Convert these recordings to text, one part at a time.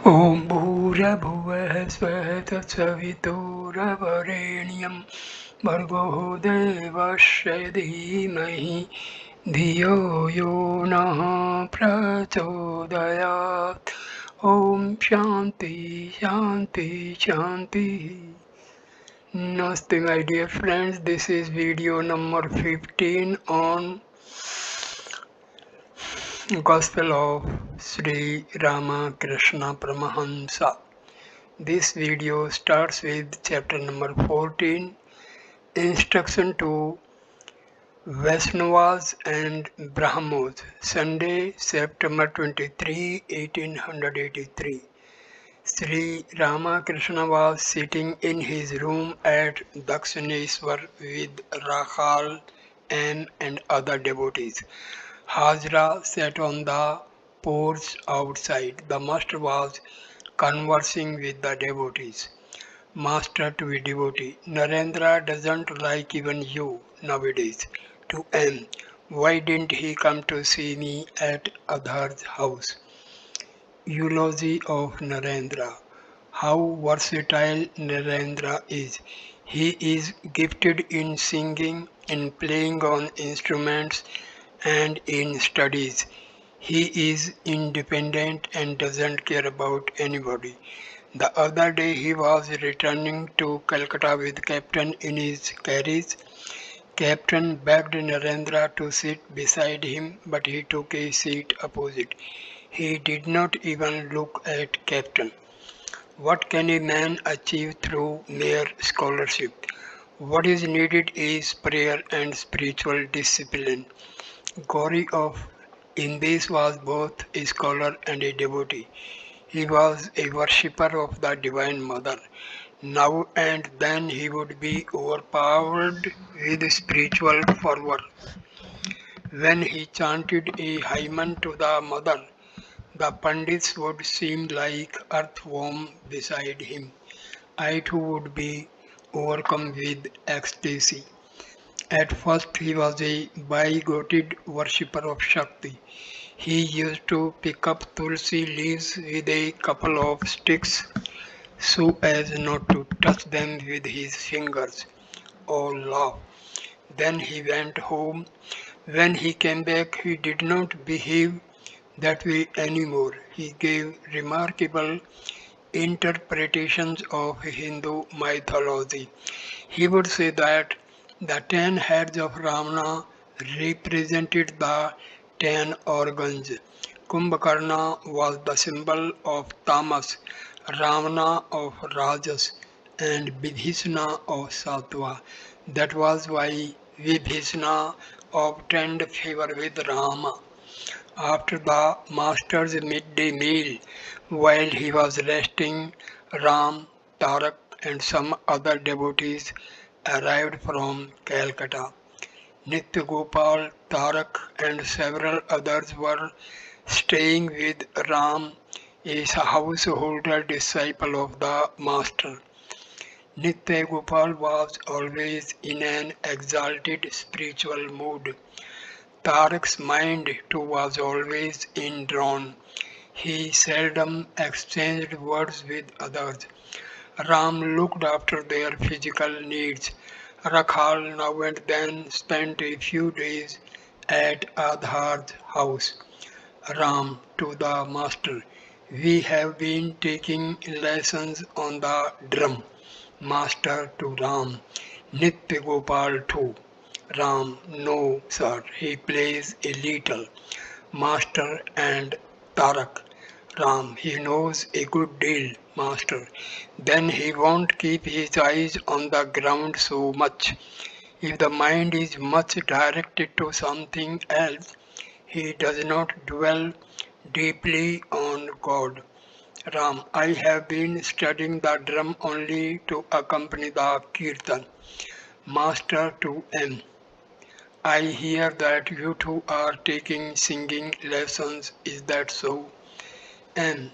ॐ भूर्भुवः स्वः तत्सवितुर्वरेण्यं भर्गो देवस्य धीमहि धियो यो नः प्रचोदयात् ॐ शान्ति शान्ति शान्तिः. Namaste my dear friends, this is video number 15 on Gospel of Sri Ramakrishna Parmahamsa. This video starts with chapter number 14, Instruction to Vaishnavas and Brahmos, Sunday, September 23, 1883. Sri Ramakrishna was sitting in his room at Dakshineswar with Rakhal M and other devotees. Hajra sat on the porch outside. The master was conversing with the devotees. Master to a devotee, Narendra doesn't like even you nowadays. To M, why didn't he come to see me at Adhar's house? Eulogy of Narendra. How versatile Narendra is. He is gifted in singing, in playing on instruments, and in studies. He is independent and doesn't care about anybody. The other day he was returning to Calcutta with Captain in his carriage. Captain begged Narendra to sit beside him, but he took a seat opposite. He did not even look at Captain. What can a man achieve through mere scholarship? What is needed is prayer and spiritual discipline. Gauri of Indies was both a scholar and a devotee. He was a worshipper of the Divine Mother. Now and then he would be overpowered with spiritual fervor. When he chanted a hymn to the Mother, the Pandits would seem like earthworm beside him. I too would be overcome with ecstasy. At first he was a bigoted worshipper of Shakti. He used to pick up tulsi leaves with a couple of sticks so as not to touch them with his fingers or laugh. Then he went home. When he came back, he did not behave that way anymore. He gave remarkable interpretations of Hindu mythology. He would say that the 10 heads of Ramana represented the 10 organs. Kumbhakarna was the symbol of tamas, Ramana of rajas, and Vibhishana of sattva. That was why Vibhishana obtained favor with Rama. After the master's midday meal, while he was resting, Ram, Tarak, and some other devotees arrived from Calcutta. Nitya Gopal, Tarak, and several others were staying with Ram, a householder disciple of the master. Nitya Gopal was always in an exalted spiritual mood. Tarak's mind too was always indrawn. He seldom exchanged words with others. Ram looked after their physical needs. Rakhal now and then spent a few days at Adhar's house. Ram to the master, we have been taking lessons on the drum. Master to Ram, Nitya Gopal too. Ram, no sir, he plays a little. Master and Tarak. Ram, he knows a good deal, master. Then he won't keep his eyes on the ground so much. If the mind is much directed to something else, he does not dwell deeply on God. Ram, I have been studying the drum only to accompany the kirtan. Master to M. I hear that you two are taking singing lessons, is that so? M.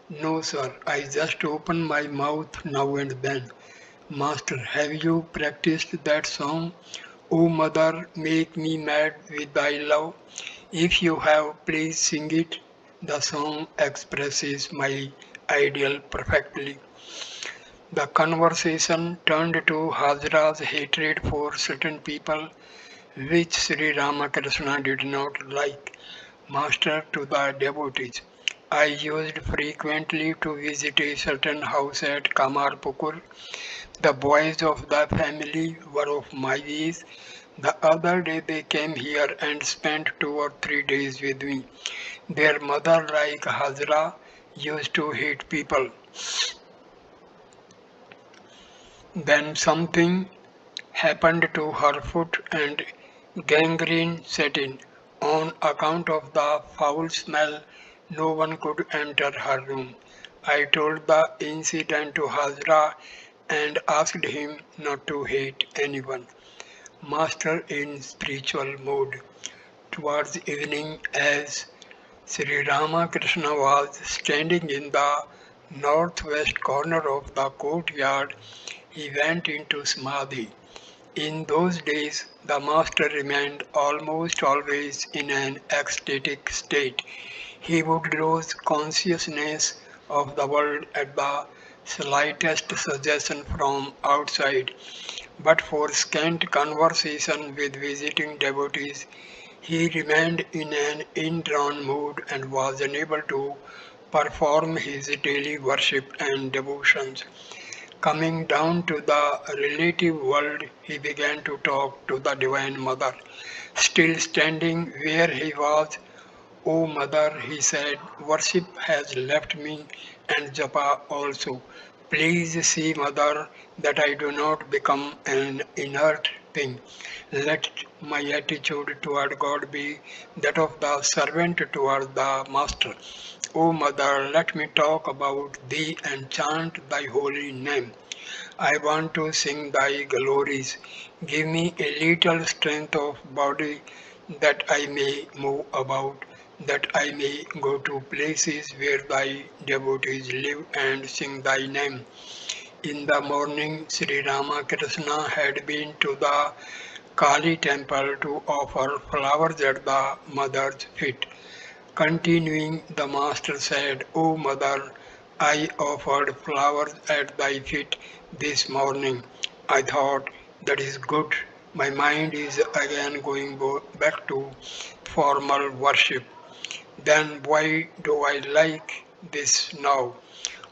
No, sir, I just open my mouth now and then. Master, have you practiced that song? O mother, make me mad with thy love. If you have, please sing it. The song expresses my ideal perfectly. The conversation turned to Hajra's hatred for certain people, which Sri Ramakrishna did not like. Master to the devotees. I used frequently to visit a certain house at Kamarpukur. The boys of the family were of my age. The other day they came here and spent 2 or 3 days with me. Their mother, like Hajra, used to hate people. Then something happened to her foot and gangrene set in. On account of the foul smell, no one could enter her room. I told the incident to Hazra and asked him not to hate anyone. Master in spiritual mood. Towards evening, as Sri Ramakrishna was standing in the northwest corner of the courtyard, he went into Samadhi. In those days, the master remained almost always in an ecstatic state. He would lose consciousness of the world at the slightest suggestion from outside. But for scant conversation with visiting devotees, he remained in an indrawn mood and was unable to perform his daily worship and devotions. Coming down to the relative world, he began to talk to the Divine Mother. Still standing where he was, O Mother, he said, worship has left me and japa also. Please see, Mother, that I do not become an inert thing. Let my attitude toward God be that of the servant toward the Master. O Mother, let me talk about Thee and chant Thy holy name. I want to sing Thy glories. Give me a little strength of body that I may move about, that I may go to places where Thy devotees live and sing Thy name. In the morning, Sri Ramakrishna had been to the Kali temple to offer flowers at the mother's feet. Continuing, the master said, O mother, I offered flowers at thy feet this morning. I thought, that is good. My mind is again going back to formal worship. Then why do I like this now?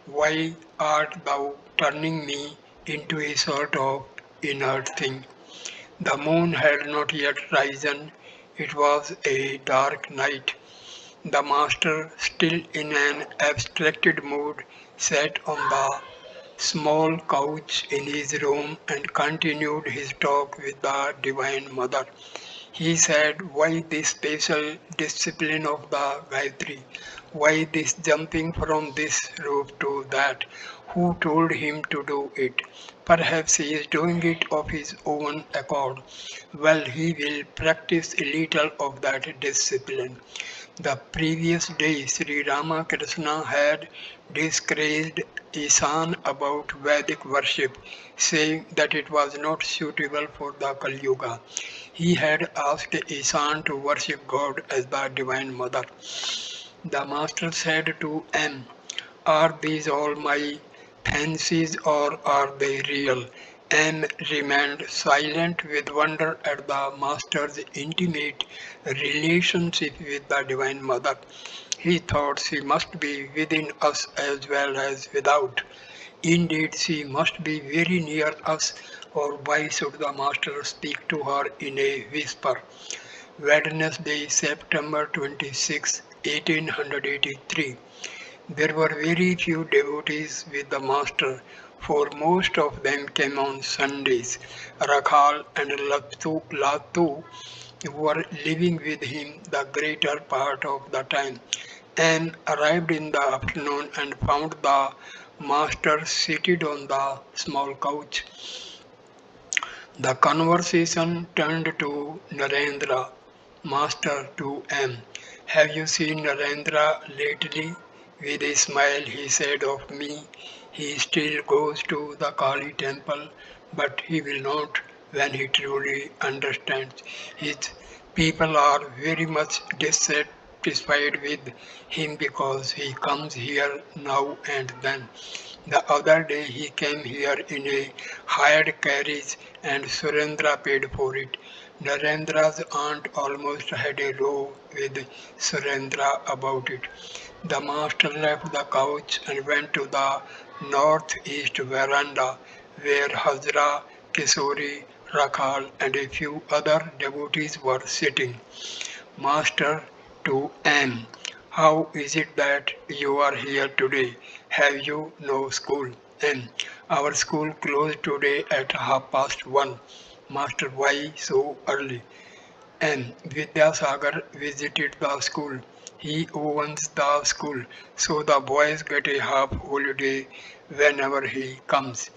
Why art thou turning me into a sort of inert thing? The moon had not yet risen. It was a dark night. The master, still in an abstracted mood, sat on the small couch in his room and continued his talk with the Divine Mother. He said, why this special discipline of the Gayatri? Why this jumping from this roof to that? Who told him to do it? Perhaps he is doing it of his own accord. Well, he will practice a little of that discipline. The previous day, Sri Ramakrishna had discouraged Isan about Vedic worship, saying that it was not suitable for the Kali Yuga. He had asked Isan to worship God as the Divine Mother. The Master said to M, are these all my fancies or are they real? M remained silent with wonder at the Master's intimate relationship with the Divine Mother. He thought she must be within us as well as without. Indeed, she must be very near us, or why should the Master speak to her in a whisper? Wednesday, September 26, 1883. There were very few devotees with the Master, for most of them came on Sundays. Rakhal and Latu were living with him the greater part of the time. Anne arrived in the afternoon and found the Master seated on the small couch. The conversation turned to Narendra, Master to M. Have you seen Narendra lately? With a smile he said of me, he still goes to the Kali temple, but he will not when he truly understands. His people are very much dissatisfied satisfied with him because he comes here now and then. The other day he came here in a hired carriage and Surendra paid for it. Narendra's aunt almost had a row with Surendra about it. The master left the couch and went to the northeast veranda where Hazra, Kisori, Rakhal and a few other devotees were sitting. Master to M. How is it that you are here today? Have you no school? M. Our school closed today at 1:30. Master, why so early? M. Vidyasagar visited the school. He owns the school, so the boys get a half holiday whenever he comes.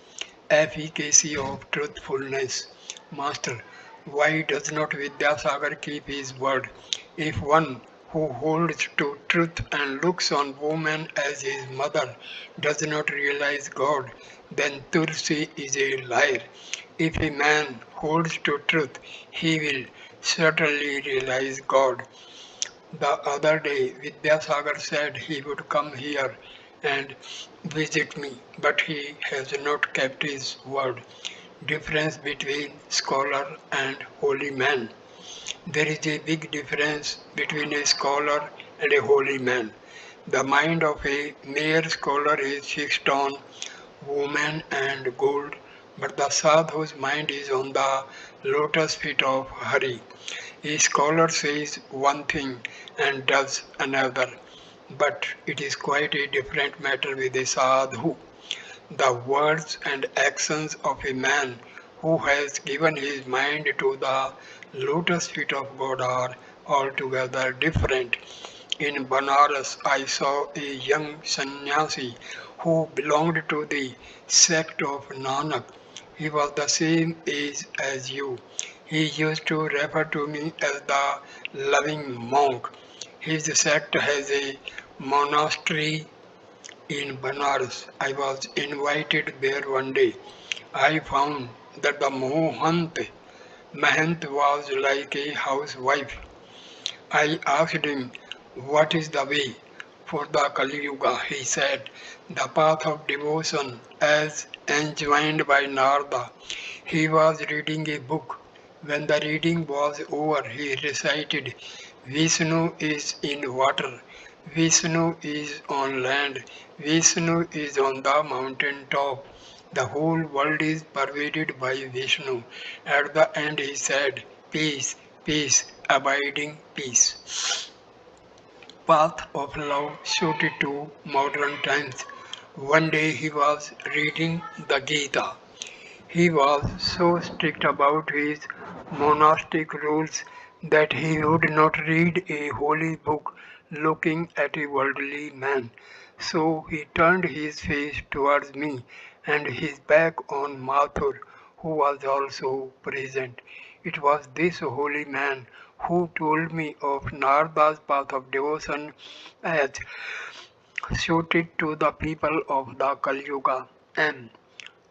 Efficacy of truthfulness. Master, why does not Vidyasagar keep his word? If one who holds to truth and looks on woman as his mother does not realize God, then Tulsi is a liar. If a man holds to truth, he will certainly realize God. The other day, Vidyasagar said he would come here and visit me, but he has not kept his word. Difference between scholar and holy man. There is a big difference between a scholar and a holy man. The mind of a mere scholar is fixed on woman and gold, but the sadhu's mind is on the lotus feet of Hari. A scholar says one thing and does another, but it is quite a different matter with a sadhu. The words and actions of a man who has given his mind to the lotus feet of God are altogether different. In Banaras, I saw a young sannyasi who belonged to the sect of Nanak. He was the same age as you. He used to refer to me as the loving monk. His sect has a monastery in Banaras. I was invited there one day. I found that the Mahant was like a housewife. I asked him, what is the way for the Kali Yuga? He said, the path of devotion as enjoined by Narada. He was reading a book. When the reading was over, he recited, Vishnu is in water, Vishnu is on land, Vishnu is on the mountain top. The whole world is pervaded by Vishnu. At the end he said, peace, peace, abiding peace. Path of love suited to modern times. One day he was reading the Gita. He was so strict about his monastic rules that he would not read a holy book looking at a worldly man. So he turned his face towards me and his back on Mathur, who was also present. It was this holy man who told me of Narada's path of devotion as suited to the people of the Kali Yuga. And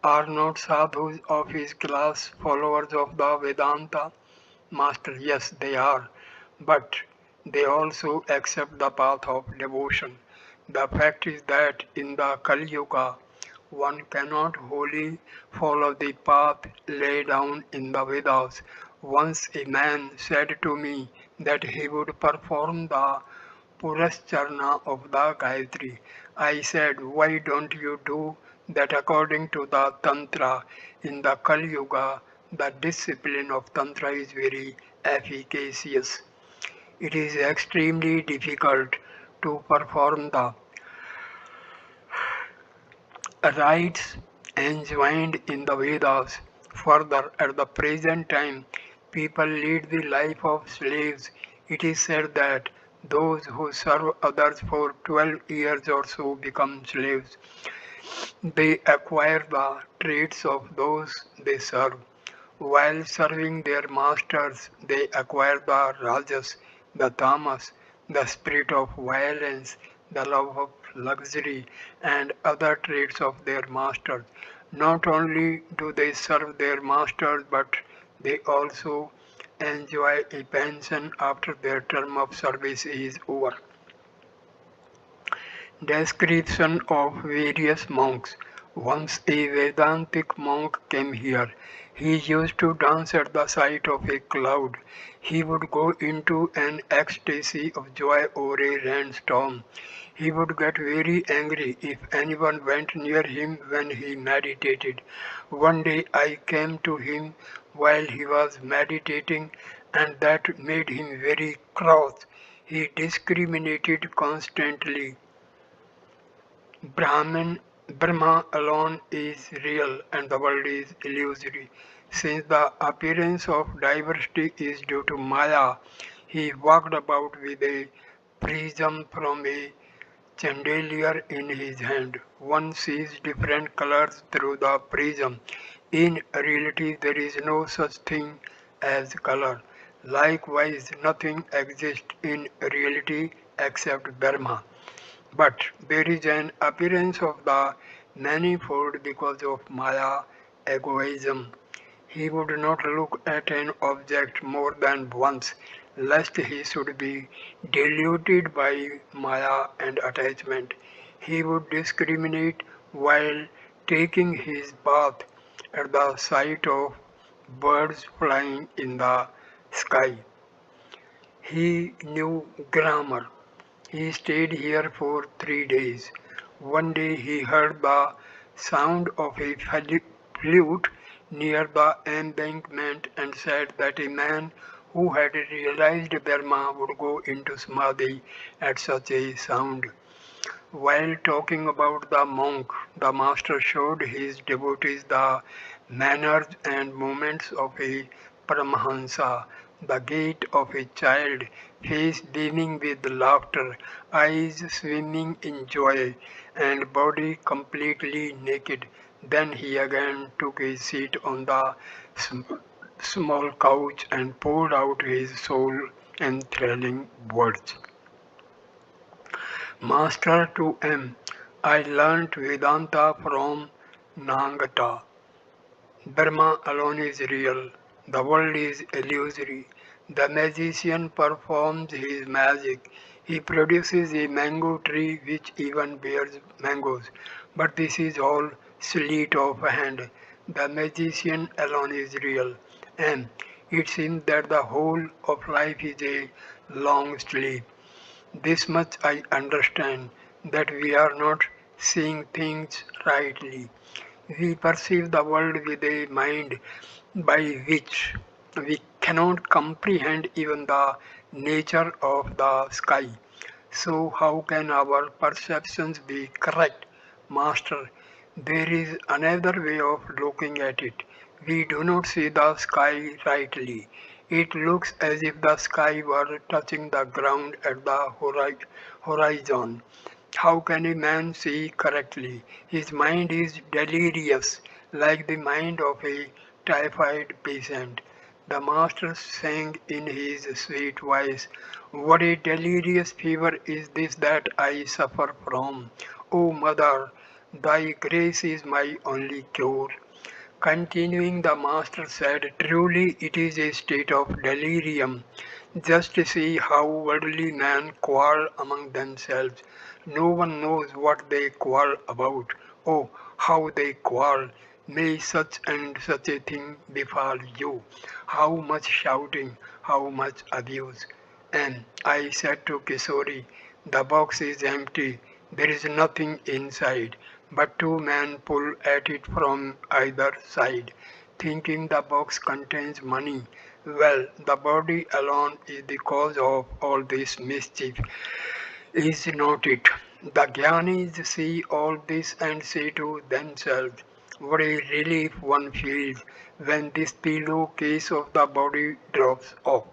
are not sadhus of his class followers of the Vedanta? Master, yes, they are, but they also accept the path of devotion. The fact is that in the Kali Yuga, one cannot wholly follow the path laid down in the Vedas. Once a man said to me that he would perform the Purascharna of the Gayatri. I said, why don't you do that according to the Tantra? In the Kali Yuga, the discipline of Tantra is very efficacious. It is extremely difficult to perform the rites enjoined in the Vedas. Further, at the present time, people lead the life of slaves. It is said that those who serve others for 12 years or so become slaves. They acquire the traits of those they serve. While serving their masters, they acquire the rajas, the tamas, the spirit of violence, the love of luxury, and other traits of their masters. Not only do they serve their masters, but they also enjoy a pension after their term of service is over. Description of various monks. Once a Vedantic monk came here. He used to dance at the sight of a cloud. He would go into an ecstasy of joy over a rainstorm. He would get very angry if anyone went near him when he meditated. One day I came to him while he was meditating, and that made him very cross. He discriminated constantly. Brahmin, Brahma alone is real and the world is illusory. Since the appearance of diversity is due to Maya, he walked about with a prism from a chandelier in his hand. One sees different colors through the prism. In reality, there is no such thing as color. Likewise, nothing exists in reality except Brahma. But there is an appearance of the manifold because of Maya egoism. He would not look at an object more than once, lest he should be deluded by Maya and attachment. He would discriminate while taking his bath at the sight of birds flying in the sky. He knew grammar. He stayed here for 3 days. One day he heard the sound of a flute near the embankment and said that a man who had realized Dharma would go into Samadhi at such a sound. While talking about the monk, the master showed his devotees the manners and movements of a Paramahamsa, the gait of a child, face beaming with laughter, eyes swimming in joy, and body completely naked. Then he again took a seat on the small couch and poured out his soul enthralling words. Master to M. I learnt Vedanta from Nangata. Brahma alone is real. The world is illusory. The magician performs his magic. He produces a mango tree which even bears mangoes. But this is all sleight of hand. The magician alone is real. And it seems that the whole of life is a long sleep. This much I understand, that we are not seeing things rightly. We perceive the world with a mind by which we cannot comprehend even the nature of the sky. So, how can our perceptions be correct? Master, there is another way of looking at it. We do not see the sky rightly. It looks as if the sky were touching the ground at the horizon. How can a man see correctly? His mind is delirious, like the mind of a typhoid patient. The master sang in his sweet voice, what a delirious fever is this that I suffer from. O mother, thy grace is my only cure. Continuing, the master said, truly it is a state of delirium. Just see how worldly men quarrel among themselves. No one knows what they quarrel about. Oh, how they quarrel. May such and such a thing befall you. How much shouting, how much abuse. And I said to Kishori, the box is empty. There is nothing inside, but two men pull at it from either side, thinking the box contains money. Well, the body alone is the cause of all this mischief, is not it? The Gyanis see all this and say to themselves, what a relief one feels when this pillowcase of the body drops off.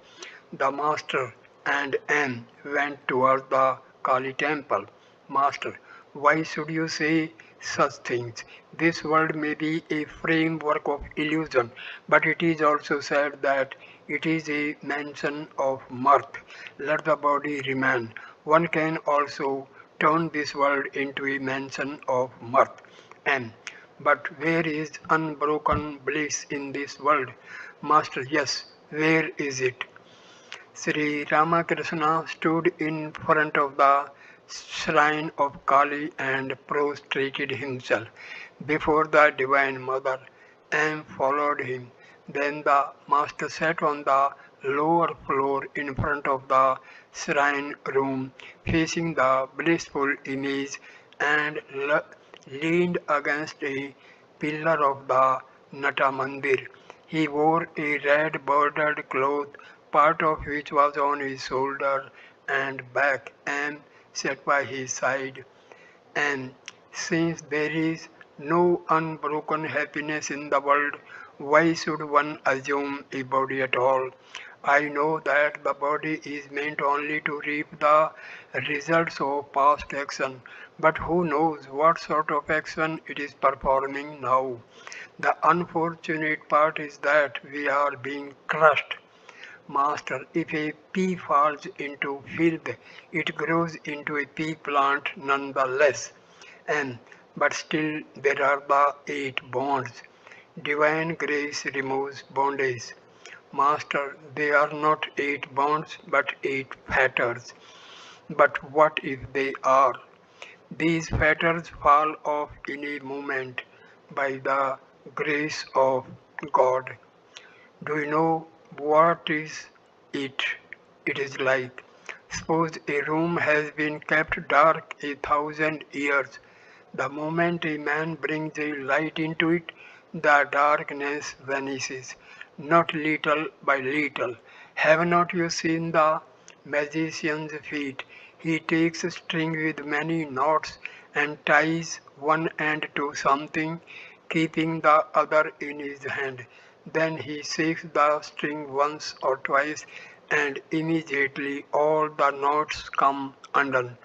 The master and N went towards the Kali temple. Master, why should you say such things? This world may be a framework of illusion, but it is also said that it is a mansion of mirth. Let the body remain. One can also turn this world into a mansion of mirth. M. But where is unbroken bliss in this world? Master, yes, Where is it? Sri Ramakrishna stood in front of the shrine of Kali and prostrated himself before the Divine Mother and followed him. Then the Master sat on the lower floor in front of the shrine room, facing the blissful image, and leaned against a pillar of the Nata Mandir. He wore a red bordered cloth, part of which was on his shoulder and back and sat by his side. And since there is no unbroken happiness in the world, why should one assume a body at all? I know that the body is meant only to reap the results of past action, but who knows what sort of action it is performing now? The unfortunate part is that we are being crushed. Master, if a pea falls into filth, it grows into a pea plant nonetheless. And but still there are the 8 bonds. Divine grace removes bondage. Master, they are not 8 bonds but 8 fetters. But what if they are? These fetters fall off in a moment by the grace of God. Do you know what is it? It is like, suppose a room has been kept dark 1,000 years. The moment a man brings a light into it, the darkness vanishes, not little by little. Have not you seen the magician's feet? He takes a string with many knots and ties one end to something, keeping the other in his hand. Then he shakes the string once or twice, and immediately all the knots come undone.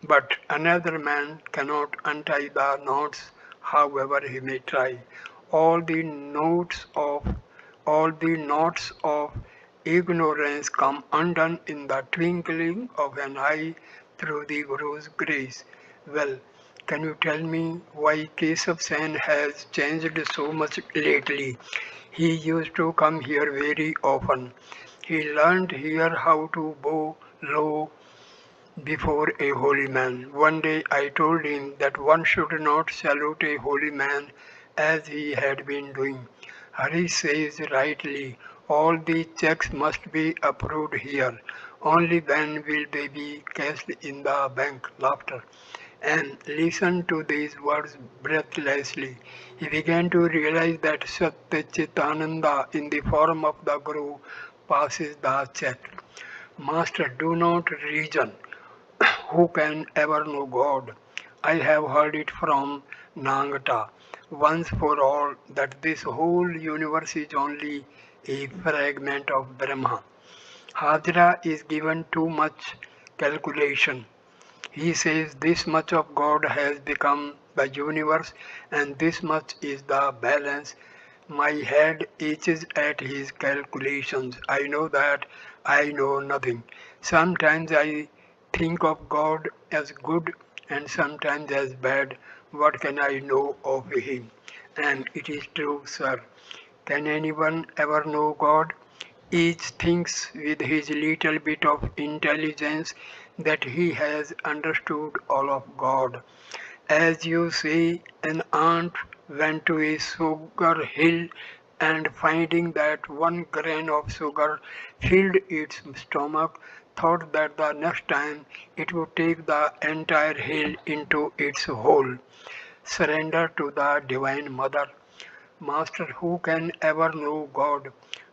But another man cannot untie the knots, however he may try. All the knots of all the knots of ignorance come undone in the twinkling of an eye through the Guru's grace. Well, can you tell me why Keshav Sen has changed so much lately? He used to come here very often. He learned here how to bow low before a holy man. One day I told him that one should not salute a holy man as he had been doing. Hari says rightly, all the checks must be approved here. Only then will they be cashed in the bank. Laughter. And listened to these words breathlessly. He began to realize that Satchitananda in the form of the Guru passes the check. Master, do not reason. Who can ever know God? I have heard it from Nangata once for all that this whole universe is only a fragment of Brahma. Hajra is given too much calculation. He says this much of God has become the universe and this much is the balance. My head itches at his calculations. I know that I know nothing. Sometimes I think of God as good and sometimes as bad. What can I know of him? And it is true, sir. Can anyone ever know God? Each thinks with his little bit of intelligence that he has understood all of God. As you say, an ant went to a sugar hill and finding that one grain of sugar filled its stomach, thought that the next time it would take the entire hill into its hole. Surrender to the Divine Mother. Master, who can ever know God?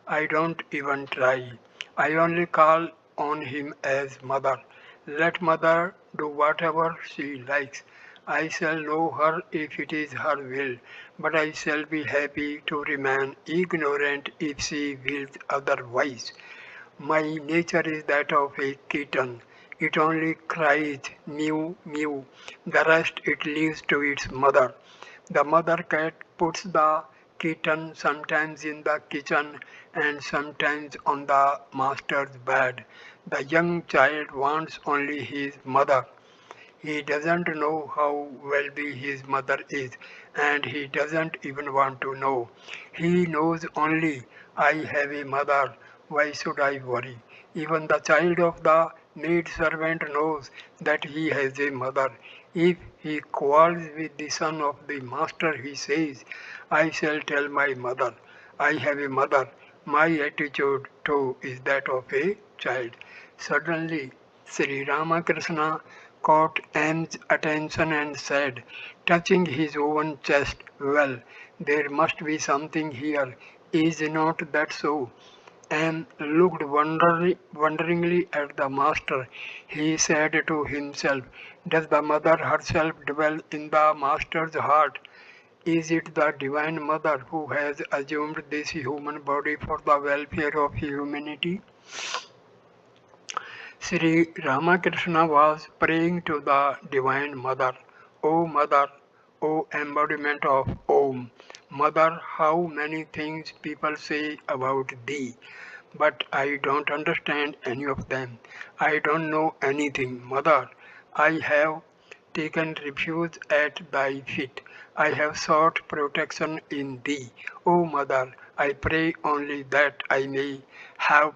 I don't even try. I only call on Him as Mother. Let Mother do whatever she likes. I shall know her if it is her will, but I shall be happy to remain ignorant if she wills otherwise. My nature is that of a kitten. It only cries mew mew. The rest it leaves to its mother. The mother cat puts the kitten sometimes in the kitchen and sometimes on the master's bed. The young child wants only his mother. He doesn't know how wealthy his mother is, and he doesn't even want to know. He knows only, I have a mother Why should I worry? Even the child of the maid servant knows that he has a mother. If he quarrels with the son of the master, he says, I shall tell my mother. I have a mother. My attitude too is that of a child. Suddenly, Sri Ramakrishna caught M's attention and said, touching his own chest, well, there must be something here. Is not that so? And looked wonderingly at the master. He said to himself, does the mother herself dwell in the master's heart? Is it the Divine Mother who has assumed this human body for the welfare of humanity? Sri Ramakrishna was praying to the Divine Mother. O Mother, O embodiment of Om. Mother, how many things people say about thee, but I don't understand any of them. I don't know anything. Mother, I have taken refuge at thy feet. I have sought protection in thee. O Mother, I pray only that I may have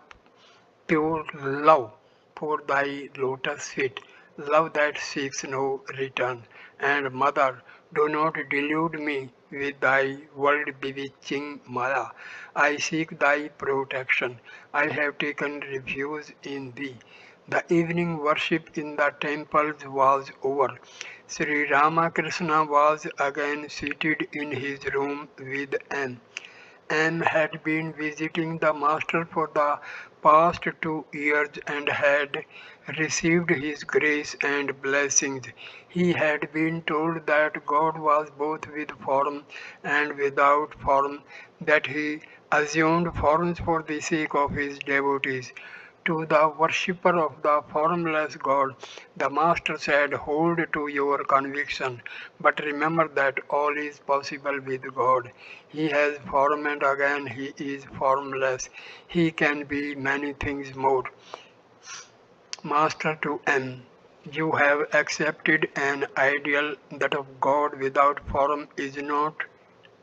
pure love for thy lotus feet, love that seeks no return. And Mother, do not delude me with thy world bewitching Maya. I seek thy protection. I have taken refuge in thee. The evening worship in the temples was over. Sri Ramakrishna was again seated in his room with Anne. M had been visiting the master for the past 2 years and had received his grace and blessings. He had been told that God was both with form and without form, that he assumed forms for the sake of his devotees. To the worshipper of the formless God, the Master said, hold to your conviction, but remember that all is possible with God. He has form and again he is formless. He can be many things more. Master to M. You have accepted an ideal that of God without form, is not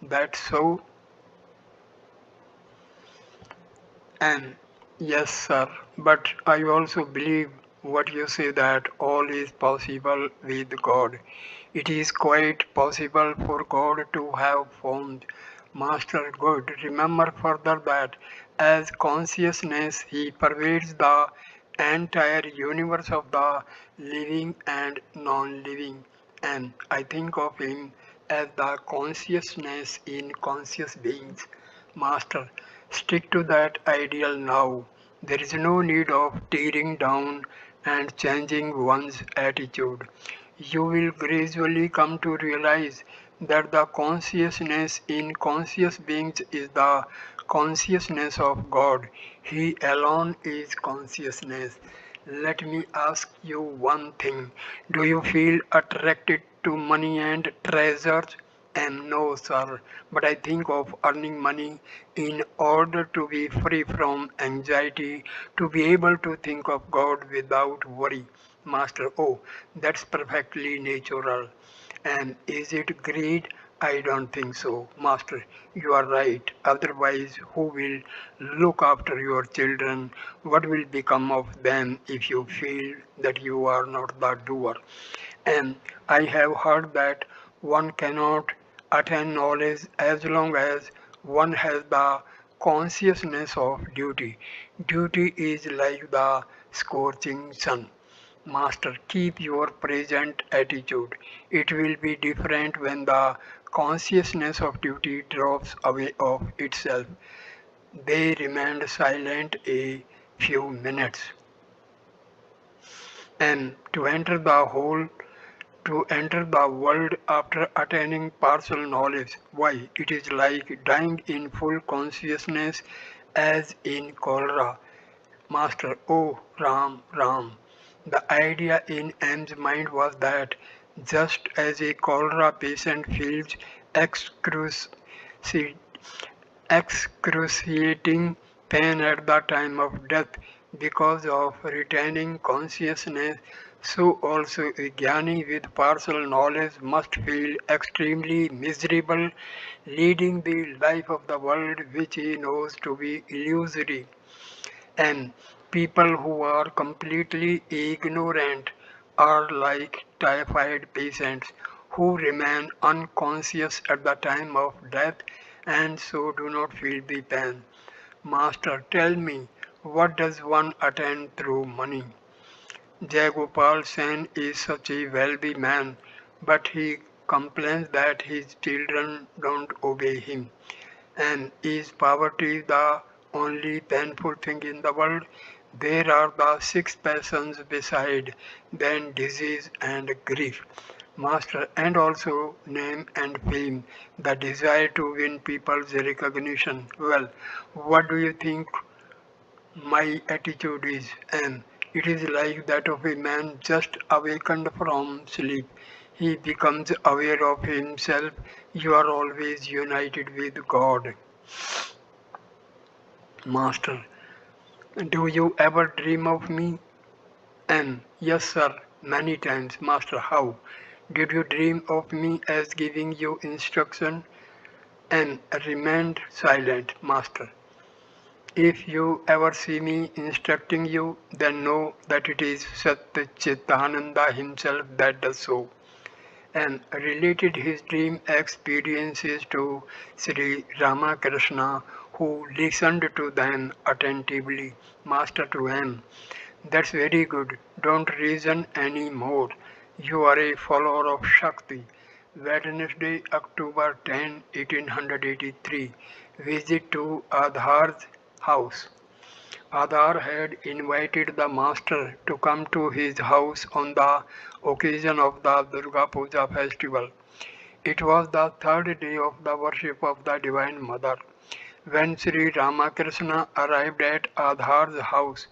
that so? And yes, sir, but I also believe what you say that all is possible with God. It is quite possible for God to have formed Master Good. Remember further that as consciousness, He pervades the entire universe of the living and non living. And I think of Him as the consciousness in conscious beings. Master, stick to that ideal now. There is no need of tearing down and changing one's attitude. You will gradually come to realize that the consciousness in conscious beings is the consciousness of God. He alone is consciousness. Let me ask you one thing. Do you feel attracted to money and treasures? And no, sir, but I think of earning money in order to be free from anxiety, to be able to think of God without worry. Master, oh, that's perfectly natural. And is it greed? I don't think so. Master, you are right. Otherwise, who will look after your children? What will become of them if you feel that you are not the doer? And I have heard that one cannot attain knowledge as long as one has the consciousness of duty. Duty is like the scorching sun. Master, keep your present attitude. It will be different when the consciousness of duty drops away of itself. They remained silent a few minutes. And to enter the world after attaining partial knowledge. Why? It is like dying in full consciousness as in cholera. Master, oh Ram, Ram. The idea in M's mind was that just as a cholera patient feels excruci- excruciating pain at the time of death because of retaining consciousness, so also a jnani with partial knowledge must feel extremely miserable, leading the life of the world which he knows to be illusory. And people who are completely ignorant are like typhoid patients who remain unconscious at the time of death and so do not feel the pain. Master, tell me, what does one attain through money? Jayagopal Sen is such a wealthy man, but he complains that his children don't obey him. And is poverty the only painful thing in the world? There are the six passions beside, then disease and grief. Master, and also name and fame, the desire to win people's recognition. Well, what do you think my attitude is? And it is like that of a man just awakened from sleep. He becomes aware of himself. You are always united with God. Master, do you ever dream of me? And yes, sir, many times. Master, how? Did you dream of me as giving you instruction? And remained silent, Master. If you ever see me instructing you, then know that it is Satchitananda himself that does so. And related his dream experiences to Sri Ramakrishna, who listened to them attentively. Master to him, that's very good. Don't reason any more. You are a follower of Shakti. Wednesday, October 10, 1883. Visit to Adhar's house. Adhar had invited the master to come to his house on the occasion of the Durga Puja festival. It was the third day of the worship of the Divine Mother. When Sri Ramakrishna arrived at Adhar's house,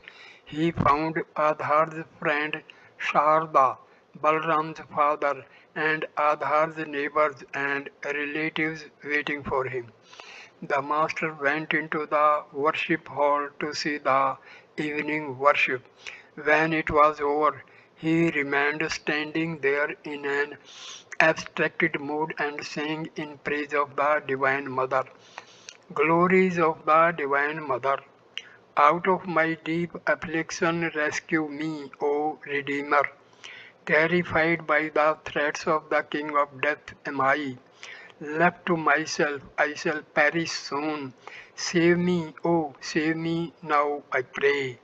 he found Adhar's friend Sharda, Balram's father, and Adhar's neighbors and relatives waiting for him. The master went into the worship hall to see the evening worship. When it was over, he remained standing there in an abstracted mood and sang in praise of the Divine Mother. Glories of the Divine Mother, out of my deep affliction rescue me, O Redeemer. Terrified by the threats of the King of Death am I. Left to myself, I shall perish soon. Save me, oh, save me now, I pray.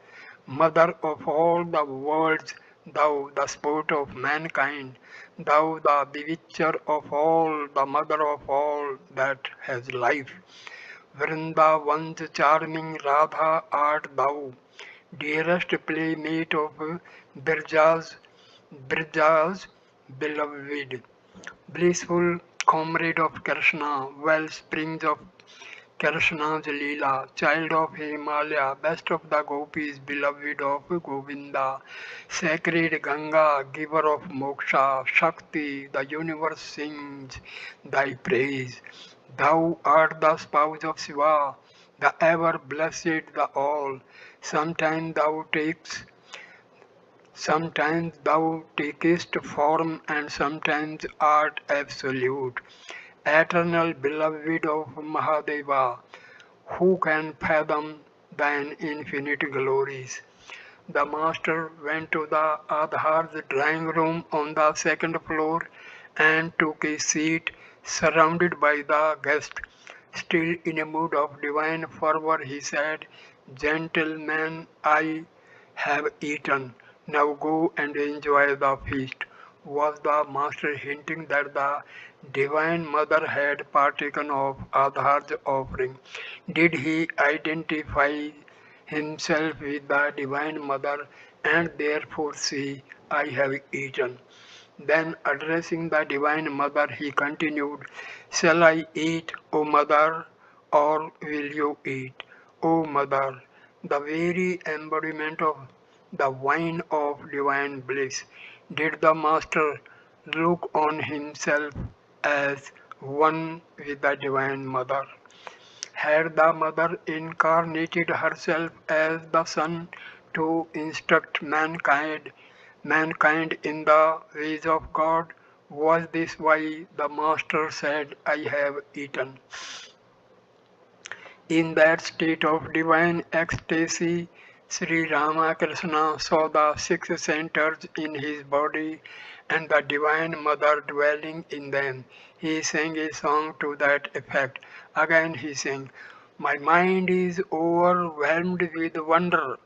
Mother of all the worlds, thou the sport of mankind, thou the bewitcher of all, the mother of all that has life. Vrindavan's charming Radha art thou, dearest playmate of Birja's beloved, blissful comrade of Krishna, wellsprings of Krishna's Leela, child of Himalaya, best of the gopis, beloved of Govinda, sacred Ganga, giver of moksha, Shakti, the universe sings thy praise. Thou art the spouse of Shiva, the ever blessed, the all. Sometimes thou takest form and sometimes art absolute. Eternal beloved of Mahadeva, who can fathom thine infinite glories? The master went to the Adhar's drawing room on the second floor and took a seat surrounded by the guests. Still in a mood of divine fervor, he said, Gentlemen, I have eaten. Now go and enjoy the feast. Was the master hinting that the Divine Mother had partaken of Adhar's offering? Did he identify himself with the Divine Mother and therefore say, I have eaten? Then addressing the Divine Mother, he continued, Shall I eat, O Mother, or will you eat? O Mother, the very embodiment of the wine of divine bliss. Did the Master look on himself as one with the Divine Mother? Had the Mother incarnated herself as the Son to instruct mankind in the ways of God? Was this why the Master said, I have eaten? In that state of divine ecstasy, Sri Ramakrishna saw the six centers in his body and the Divine Mother dwelling in them. He sang a song to that effect. Again he sang, "My mind is overwhelmed with wonder,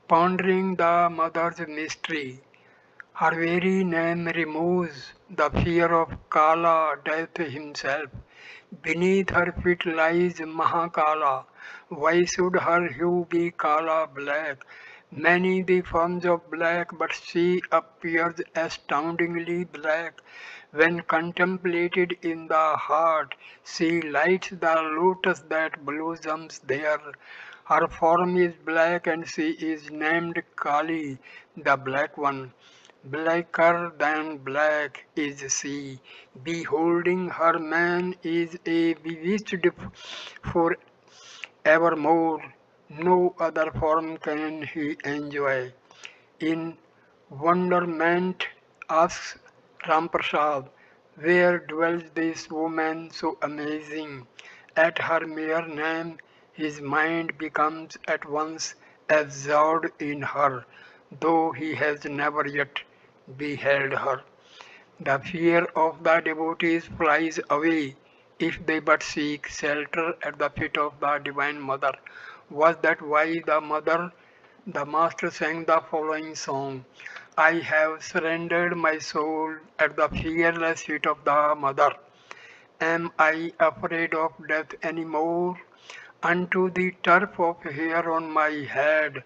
pondering the Mother's mystery. Her very name removes the fear of Kala, death himself. Beneath her feet lies Mahakala. Why should her hue be Kala black? Many the forms of black, but she appears astoundingly black. When contemplated in the heart, she lights the lotus that blossoms there. Her form is black and she is named Kali, the Black One. Blacker than black is she. Beholding her man is a bewitched for evermore. No other form can he enjoy. In wonderment asks Ramprasad, where dwells this woman so amazing? At her mere name, his mind becomes at once absorbed in her, though he has never yet beheld her. The fear of the devotees flies away if they but seek shelter at the feet of the Divine Mother. Was that why the Master sang the following song? I have surrendered my soul at the fearless feet of the Mother. Am I afraid of death any more? Unto the turf of hair on my head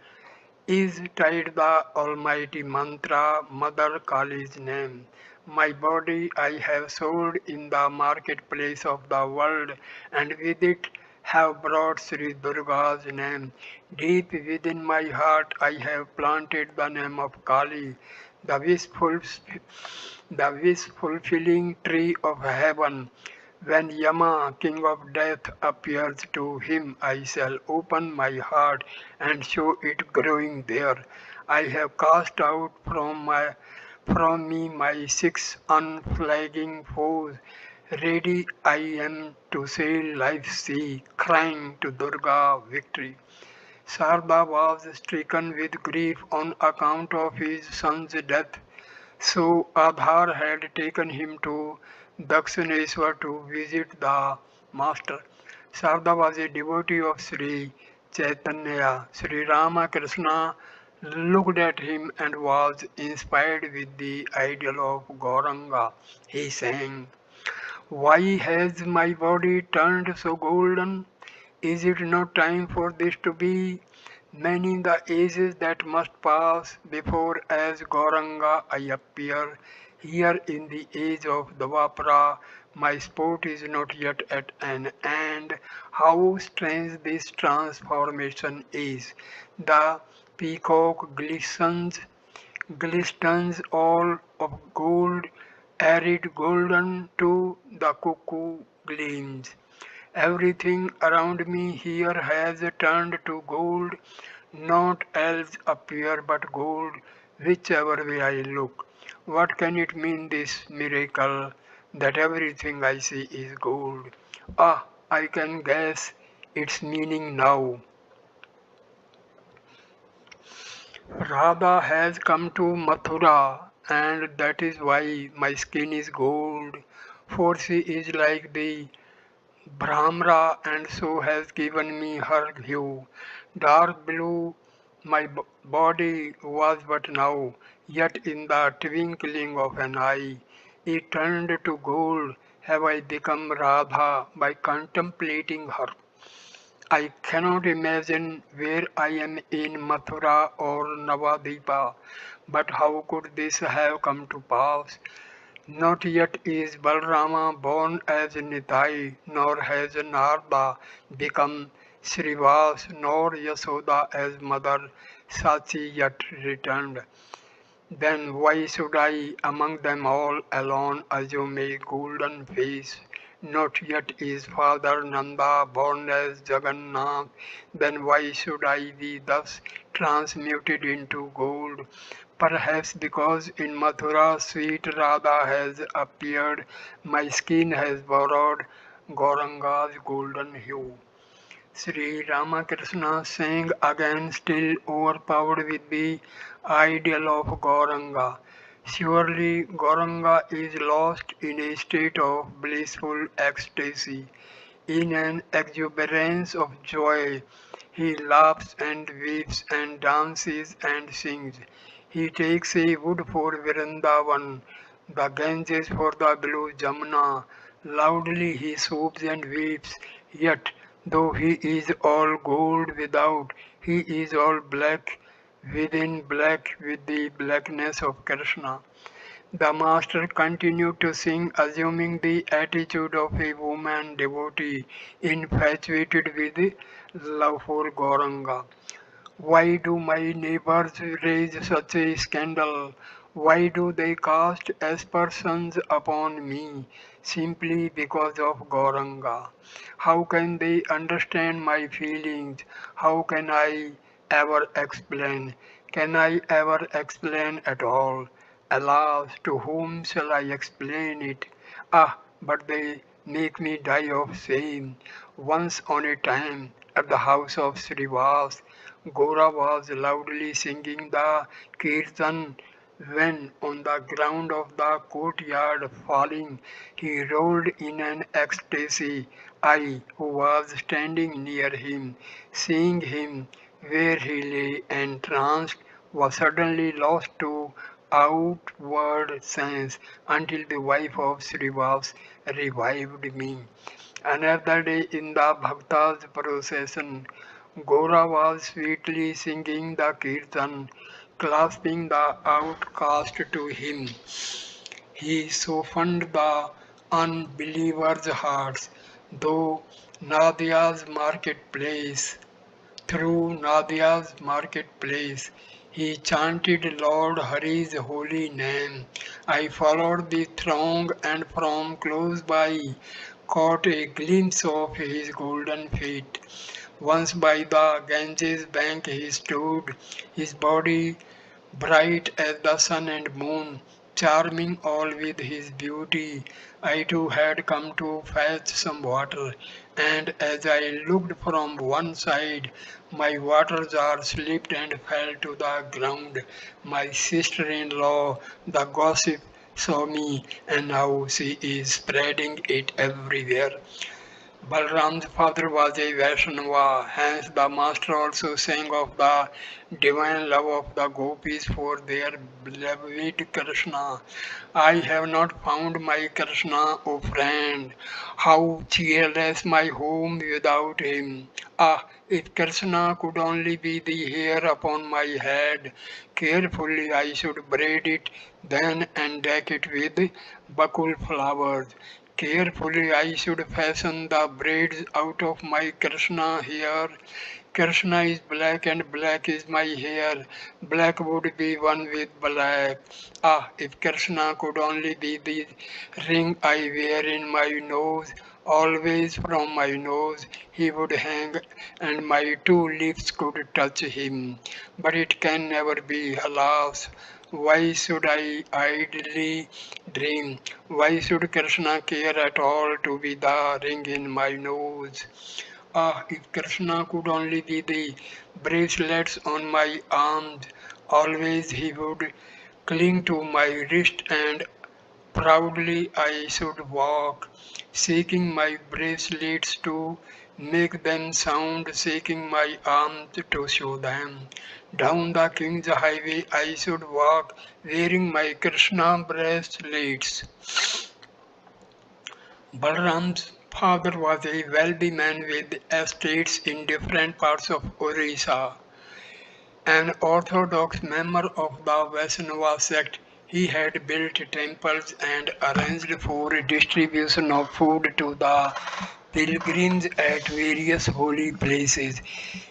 is tied the almighty mantra, Mother Kali's name. My body I have sold in the marketplace of the world, and with it have brought Sri Durga's name. Deep within my heart I have planted the name of Kali, the wish fulfilling tree of heaven. When Yama, king of death, appears to him, I shall open my heart and show it growing there. I have cast out from me my six unflagging foes. Ready I am to sail life's sea, crying to Durga victory. Sarda was stricken with grief on account of his son's death. So Adhar had taken him to Dakshineswar to visit the master. Sarda was a devotee of Sri Chaitanya. Sri Ramakrishna looked at him and was inspired with the ideal of Gauranga. He sang, why has my body turned so golden? Is it not time for this to be? Many the ages that must pass before as Gauranga I appear. Here in the age of Dvapara, my sport is not yet at an end. How strange this transformation is. The peacock glistens all of gold, arid golden to the cuckoo gleams. Everything around me here has turned to gold, not else appear but gold, whichever way I look. What can it mean, this miracle, that everything I see is gold? Ah, I can guess its meaning now. Radha has come to Mathura, and that is why my skin is gold, for she is like the Brahmra and so has given me her hue. Dark blue my body was but now, yet in the twinkling of an eye, it turned to gold. Have I become Radha by contemplating her? I cannot imagine where I am in Mathura or Navadvipa, but how could this have come to pass? Not yet is Balrama born as Nitai, nor has Narada become Srivas, nor Yasoda as mother Sachi yet returned. Then why should I among them all alone assume a golden face? Not yet is Father Nanda born as Jagannath. Then why should I be thus transmuted into gold? Perhaps because in Mathura sweet Radha has appeared, my skin has borrowed Gauranga's golden hue. Sri Ramakrishna sang again, still overpowered with the ideal of Gauranga. Surely Gauranga is lost in a state of blissful ecstasy. In an exuberance of joy, he laughs and weeps and dances and sings. He takes a wood for Vrindavan, the Ganges for the blue Jamna. Loudly he sobs and weeps, yet though he is all gold without, he is all black within, black with the blackness of Krishna. The master continued to sing, assuming the attitude of a woman devotee infatuated with love for Gauranga. Why do my neighbors raise such a scandal? Why do they cast aspersions upon me simply because of Gauranga? How can they understand my feelings? How can I ever explain? Can I ever explain at all? Alas, to whom shall I explain it? Ah, but they make me die of shame. Once on a time, at the house of Srivas, Gora was loudly singing the Kirtan when, on the ground of the courtyard falling, he rolled in an ecstasy. I, who was standing near him, seeing him where he lay entranced, was suddenly lost to outward sense until the wife of Srivas revived me. Another day in the Bhakta's procession, Gora was sweetly singing the Kirtan, clasping the outcast to him. He softened the unbelievers' hearts, though Nadia's marketplace through Nadia's marketplace, he chanted Lord Hari's holy name. I followed the throng and from close by caught a glimpse of his golden feet. Once by the Ganges bank he stood, his body bright as the sun and moon, charming all with his beauty. I too had come to fetch some water, and as I looked from one side, my water jar slipped and fell to the ground. My sister-in-law, the gossip, saw me, and now she is spreading it everywhere. Balram's father was a Vaishnava, hence the master also sang of the divine love of the gopis for their beloved Krishna. I have not found my Krishna, O friend. How cheerless my home without him. Ah, if Krishna could only be the hair upon my head, carefully I should braid it then and deck it with bakul flowers. Carefully I should fashion the braids out of my Krishna hair. Krishna is black and black is my hair. Black would be one with black. Ah, if Krishna could only be the ring I wear in my nose, always from my nose he would hang and my two lips could touch him. But it can never be, alas. Why should I idly dream? Why should Krishna care at all to be the ring in my nose? Ah, if Krishna could only be the bracelets on my arms, always he would cling to my wrist and proudly I should walk, shaking my bracelets to make them sound, shaking my arms to show them. Down the King's Highway I should walk, wearing my Krishna bracelets. Balram's father was a wealthy man with estates in different parts of Orissa. An orthodox member of the Vaishnava sect, he had built temples and arranged for distribution of food to the pilgrims at various holy places.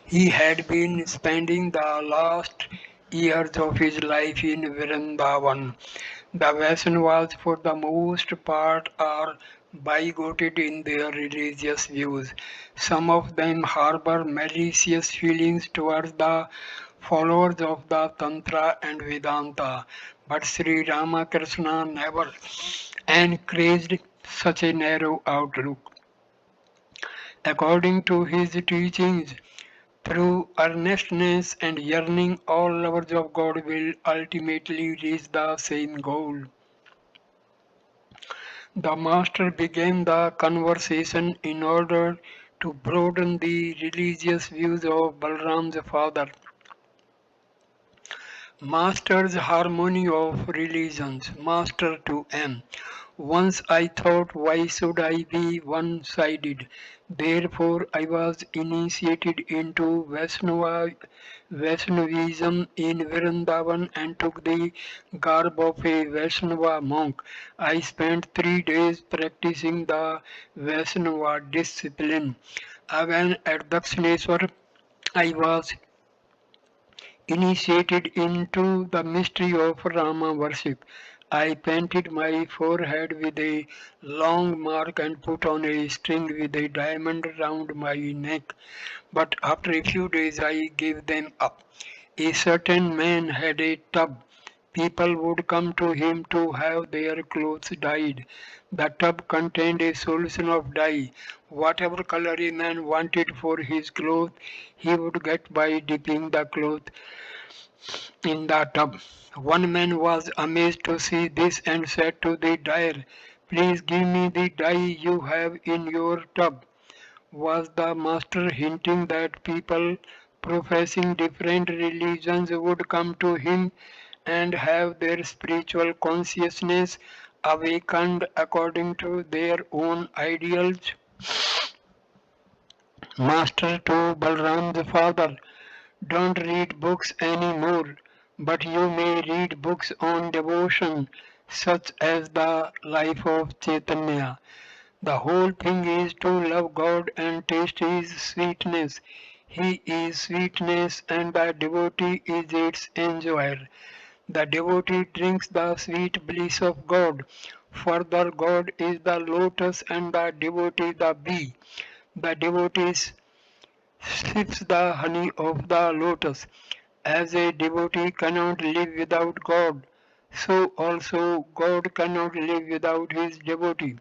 He had been spending the last years of his life in Vrindavan. The Vaishnavas, for the most part, are bigoted in their religious views. Some of them harbor malicious feelings towards the followers of the Tantra and Vedanta. But Sri Ramakrishna never encouraged such a narrow outlook. According to his teachings, through earnestness and yearning, all lovers of God will ultimately reach the same goal. The master began the conversation in order to broaden the religious views of Balram's father. Master's Harmony of Religions, Master to M. Once I thought, why should I be one sided? Therefore, I was initiated into Vaishnavism in Vrindavan and took the garb of a Vaishnava monk. I spent 3 days practicing the Vaishnava discipline. Again, at Dakshineshwar, I was initiated into the mystery of Rama worship. I painted my forehead with a long mark and put on a string with a diamond round my neck. But after a few days I gave them up. A certain man had a tub. People would come to him to have their clothes dyed. The tub contained a solution of dye. Whatever color a man wanted for his clothes, he would get by dipping the cloth in the tub. One man was amazed to see this and said to the dyer, please give me the dye you have in your tub. Was the master hinting that people professing different religions would come to him and have their spiritual consciousness awakened according to their own ideals? Master to Balram's father, don't read books anymore, but you may read books on devotion, such as the life of Chaitanya. The whole thing is to love God and taste His sweetness. He is sweetness and the devotee is its enjoyer. The devotee drinks the sweet bliss of God. Further, God is the lotus and the devotee the bee. The devotee sips the honey of the lotus. As a devotee cannot live without God, so also God cannot live without his devotee.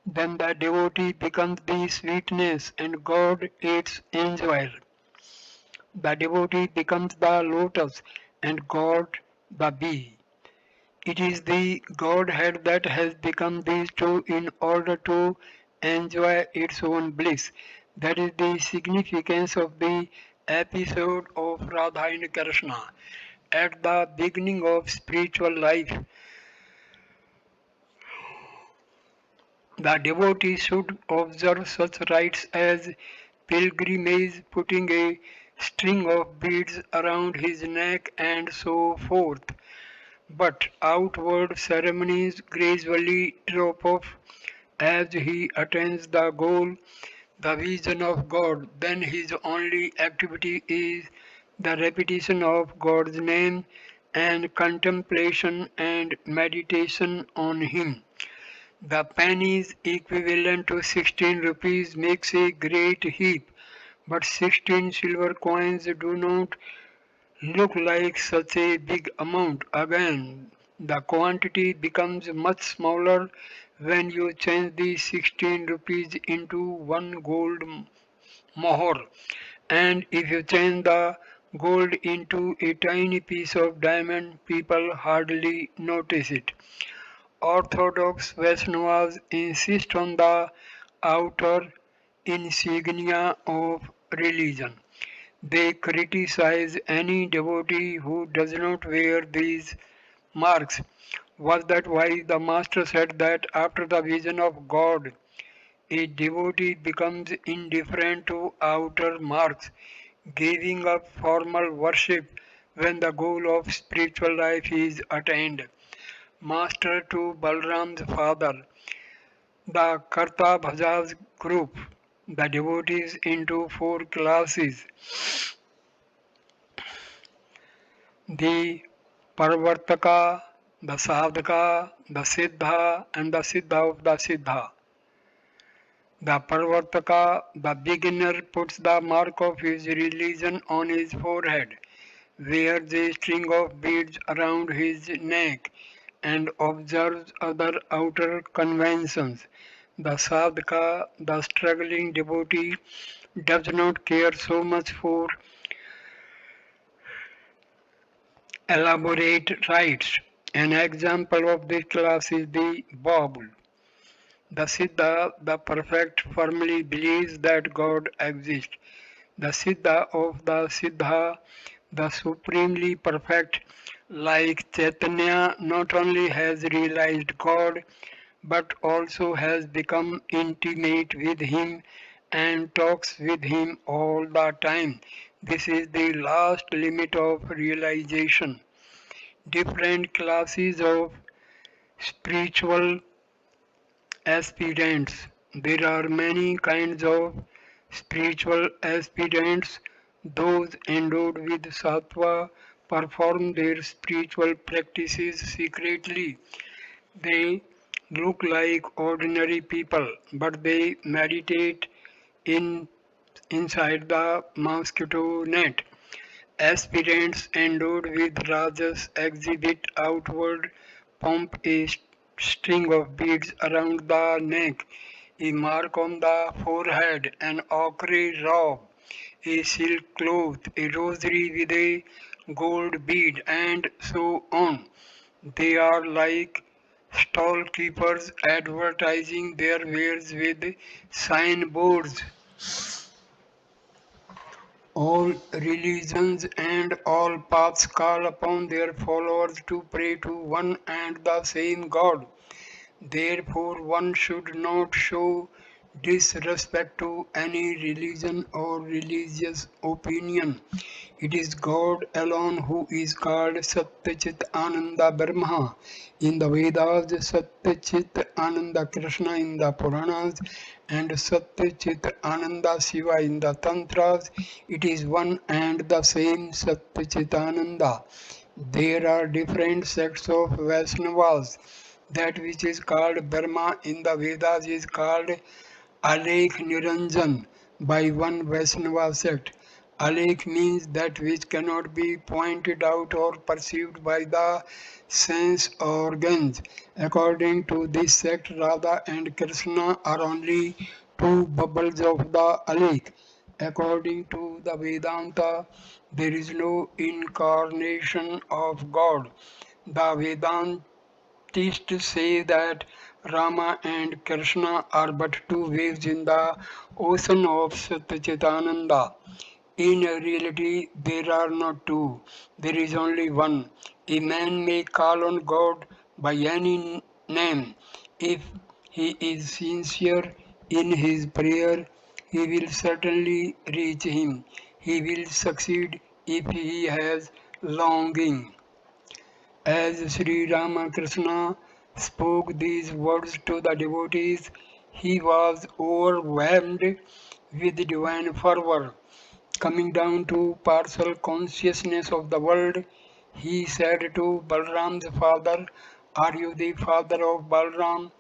Then the devotee becomes the sweetness and God its enjoyer. The devotee becomes the lotus and God the bee. It is the Godhead that has become these two in order to enjoy its own bliss. That is the significance of the episode of Radha and Krishna. At the beginning of spiritual life, the devotee should observe such rites as pilgrimage, putting a string of beads around his neck, and so forth. But outward ceremonies gradually drop off as he attains the goal, the vision of God. Then his only activity is the repetition of God's name and contemplation and meditation on Him. The pennies equivalent to 16 rupees makes a great heap, but 16 silver coins do not look like such a big amount. Again, the quantity becomes much smaller when you change the 16 rupees into one gold mohor. And if you change the gold into a tiny piece of diamond, people hardly notice it. Orthodox Vaishnavas insist on the outer insignia of religion. They criticize any devotee who does not wear these marks. Was that why the Master said that after the vision of God, a devotee becomes indifferent to outer marks, giving up formal worship when the goal of spiritual life is attained? Master to Balram's father, the Karta Bhajas group, the devotees into four classes: the Parvartaka, the Sadhaka, the Siddha, and the Siddha of the Siddha. The Parvartaka, the beginner, puts the mark of his religion on his forehead, wears a string of beads around his neck, and observes other outer conventions. The sadhaka, the struggling devotee, does not care so much for elaborate rites. An example of this class is the Babul. The Siddha, the perfect, firmly believes that God exists. The Siddha of the Siddha, the supremely perfect, like Chaitanya, not only has realized God but also has become intimate with Him and talks with Him all the time. This is the last limit of realization. Different classes of spiritual aspirants. There are many kinds of spiritual aspirants. Those endowed with sattva perform their spiritual practices secretly. They look like ordinary people, but they meditate in inside the mosquito net. Aspirants endowed with rajas exhibit outward pomp, a string of beads around the neck, a mark on the forehead, an ochre robe, a silk cloth, a rosary with a gold bead, and so on. They are like stall keepers advertising their wares with signboards. All religions and all paths call upon their followers to pray to one and the same God. Therefore, one should not show disrespect to any religion or religious opinion. It is God alone who is called Satyachit Ananda Brahma in the Vedas, Satyachit Ananda Krishna in the Puranas, and Satyachit Ananda Shiva in the Tantras. It is one and the same Satyachit Ananda. There are different sects of Vaishnavas. That which is called Brahma in the Vedas is called Alekh Niranjan by one Vaishnava sect. Alekh means that which cannot be pointed out or perceived by the sense organs. According to this sect, Radha and Krishna are only two bubbles of the Alekh. According to the Vedanta, there is no incarnation of God. The Vedanta say that Rama and Krishna are but two waves in the ocean of Satchitananda. In reality, there are not two, there is only one. A man may call on God by any name. If he is sincere in his prayer, he will certainly reach him. He will succeed if he has longing. As Sri Ramakrishna spoke these words to the devotees, he was overwhelmed with divine fervor. Coming down to partial consciousness of the world, he said to Balram's father, "Are you the father of Balram?"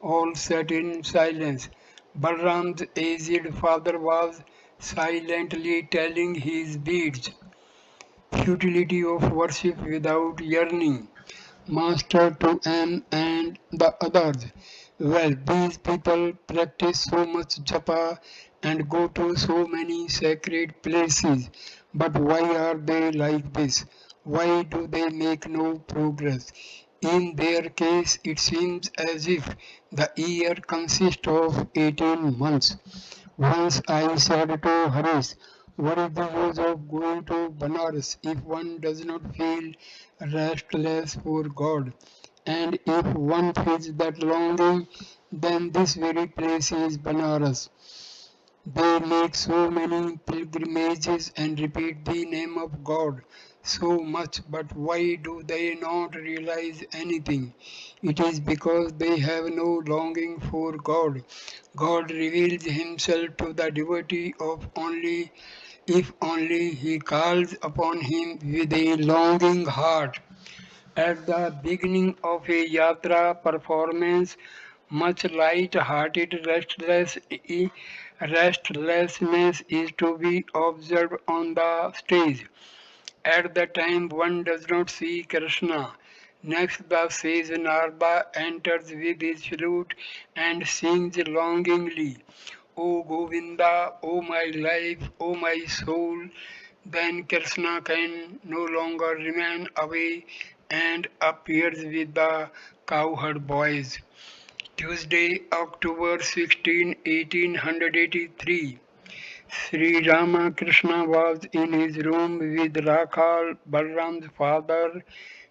All sat in silence. Balram's aged father was silently telling his beads. Futility of worship without yearning. Master to M and the others. Well, these people practice so much japa and go to so many sacred places. But why are they like this? Why do they make no progress? In their case, it seems as if the year consists of 18 months. Once I said to Harish, what is the use of going to Banaras if one does not feel restless for God? And if one feels that longing, then this very place is Banaras. They make so many pilgrimages and repeat the name of God so much, but why do they not realize anything? It is because they have no longing for God. God reveals Himself to the devotee of only if only he calls upon Him with a longing heart. At the beginning of a yatra performance, much light-hearted restlessness is to be observed on the stage. At the time one does not see Krishna. Next the sage Narada enters with his flute and sings longingly, O Govinda, O my life, O my soul. Then Krishna can no longer remain away and appears with the cowherd boys. Tuesday, October 16, 1883. Sri Ramakrishna was in his room with Rakhal, Balram's father,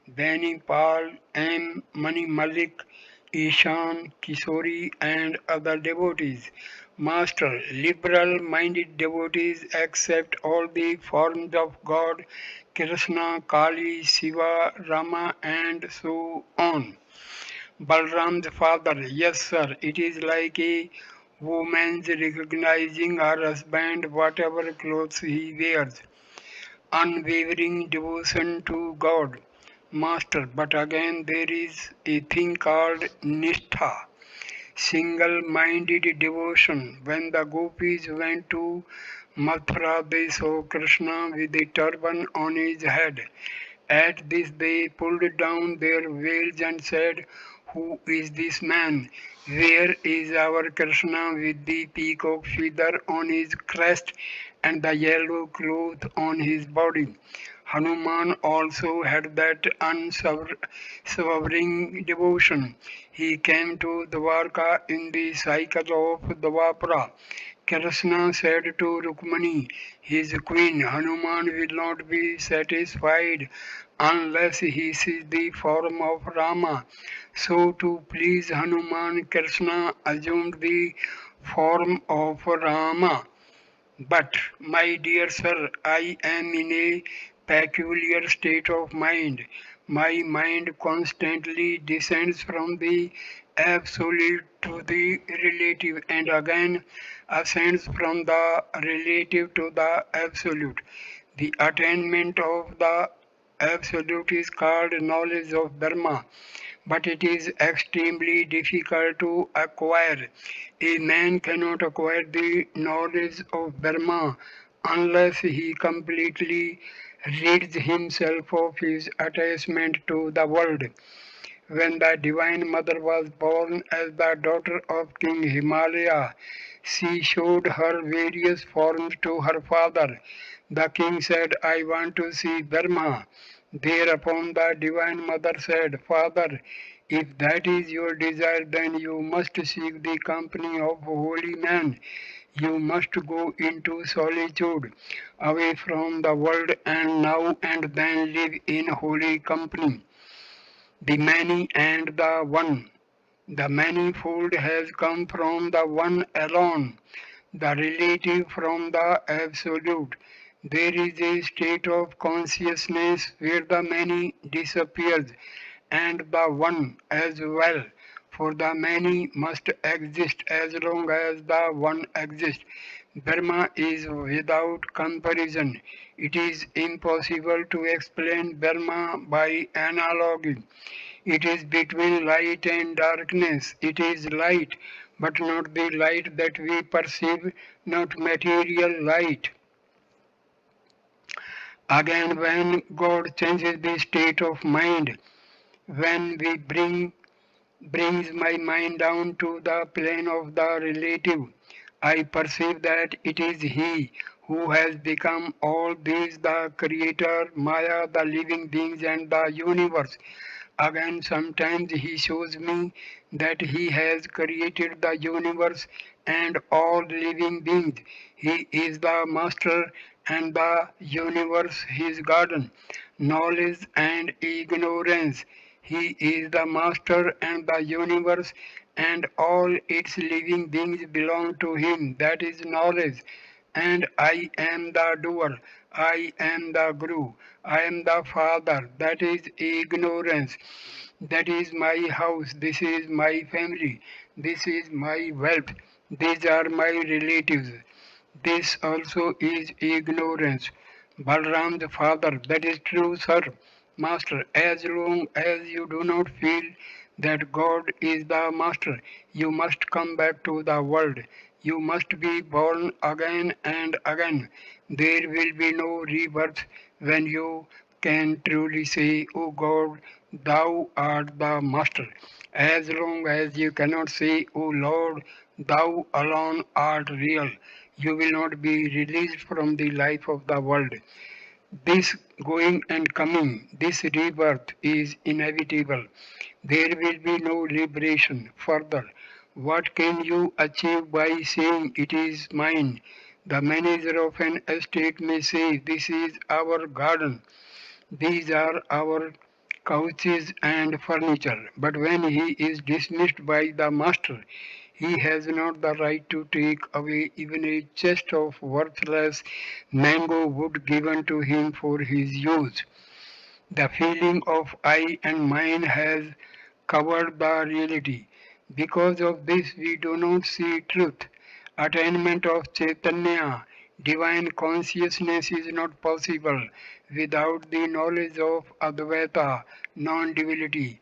Beni Pal, M. Mani Malik, Ishan, Kishori, and other devotees. Master, liberal minded devotees accept all the forms of God, Krishna, Kali, Shiva, Rama, and so on. Balram's father, yes, sir, it is like a woman's recognizing her husband, whatever clothes he wears. Unwavering devotion to God. Master, but again there is a thing called Nishtha, single minded devotion. When the gopis went to Mathura, they saw Krishna with a turban on his head. At this they pulled down their veils and said, Who is this man? Where is our Krishna with the peacock feather on his crest and the yellow cloth on his body? Hanuman also had that unswerving devotion. He came to Dwarka in the cycle of Dwapara. Krishna said to Rukmani, his queen, Hanuman will not be satisfied unless he sees the form of Rama. So to please Hanuman, Krishna assumed the form of Rama. But, my dear sir, I am in a peculiar state of mind. My mind constantly descends from the absolute to the relative and again ascends from the relative to the absolute. The attainment of the absolute is called knowledge of Dharma, but it is extremely difficult to acquire. A man cannot acquire the knowledge of Dharma unless he completely rids himself of his attachment to the world. When the Divine Mother was born as the daughter of King Himalaya, she showed her various forms to her father. The king said, I want to see Dharma. Thereupon the Divine Mother said, Father, if that is your desire, then you must seek the company of holy men. You must go into solitude, away from the world, and now and then live in holy company. The many and the one. The manifold has come from the one alone, the relative from the absolute. There is a state of consciousness where the many disappears and the one as well, for the many must exist as long as the one exists. Brahma is without comparison. It is impossible to explain Brahma by analogy. It is between light and darkness. It is light, but not the light that we perceive, not material light. Again, when God changes the state of mind, when we brings my mind down to the plane of the relative, I perceive that it is He who has become all these, the Creator, Maya, the living beings and the universe. Again, sometimes He shows me that He has created the universe and all living beings. He is the Master and the universe His garden. Knowledge and ignorance. He is the Master and the universe and all its living beings belong to Him. That is knowledge. And I am the doer. I am the Guru. I am the Father. That is ignorance. That is my house. This is my family. This is my wealth. These are my relatives. This also is ignorance. Balram the father, that is true, sir. Master, as long as you do not feel that God is the master, you must come back to the world. You must be born again and again. There will be no rebirth when you can truly say, O God, thou art the master. As long as you cannot say, O Lord, thou alone art real, you will not be released from the life of the world. This going and coming, this rebirth is inevitable. There will be no liberation further. What can you achieve by saying it is mine? The manager of an estate may say, This is our garden. These are our couches and furniture. But when he is dismissed by the master, he has not the right to take away even a chest of worthless mango wood given to him for his use. The feeling of I and mine has covered the reality. Because of this, we do not see truth. Attainment of Chaitanya, divine consciousness, is not possible without the knowledge of Advaita, non-duality.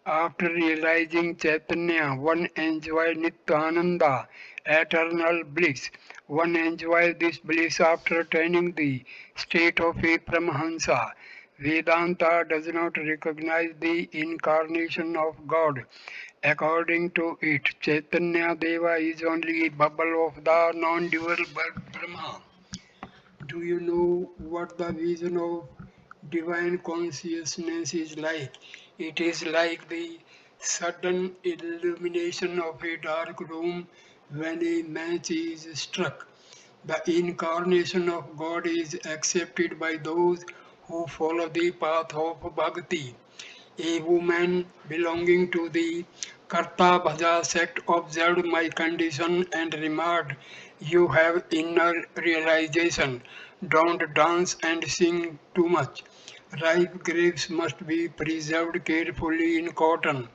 After realizing Chaitanya, one enjoys Nityananda, eternal bliss. One enjoys this bliss after attaining the state of a Paramahamsa. Vedanta does not recognize the incarnation of God. According to it, Chaitanya Deva is only a bubble of the non-dual Brahma. Do you know what the vision of divine consciousness is like? It is like the sudden illumination of a dark room when a match is struck. The incarnation of God is accepted by those who follow the path of bhakti. A woman belonging to the Karta Bhaja sect observed my condition and remarked, You have inner realization. Don't dance and sing too much. Ripe grapes must be preserved carefully in cotton.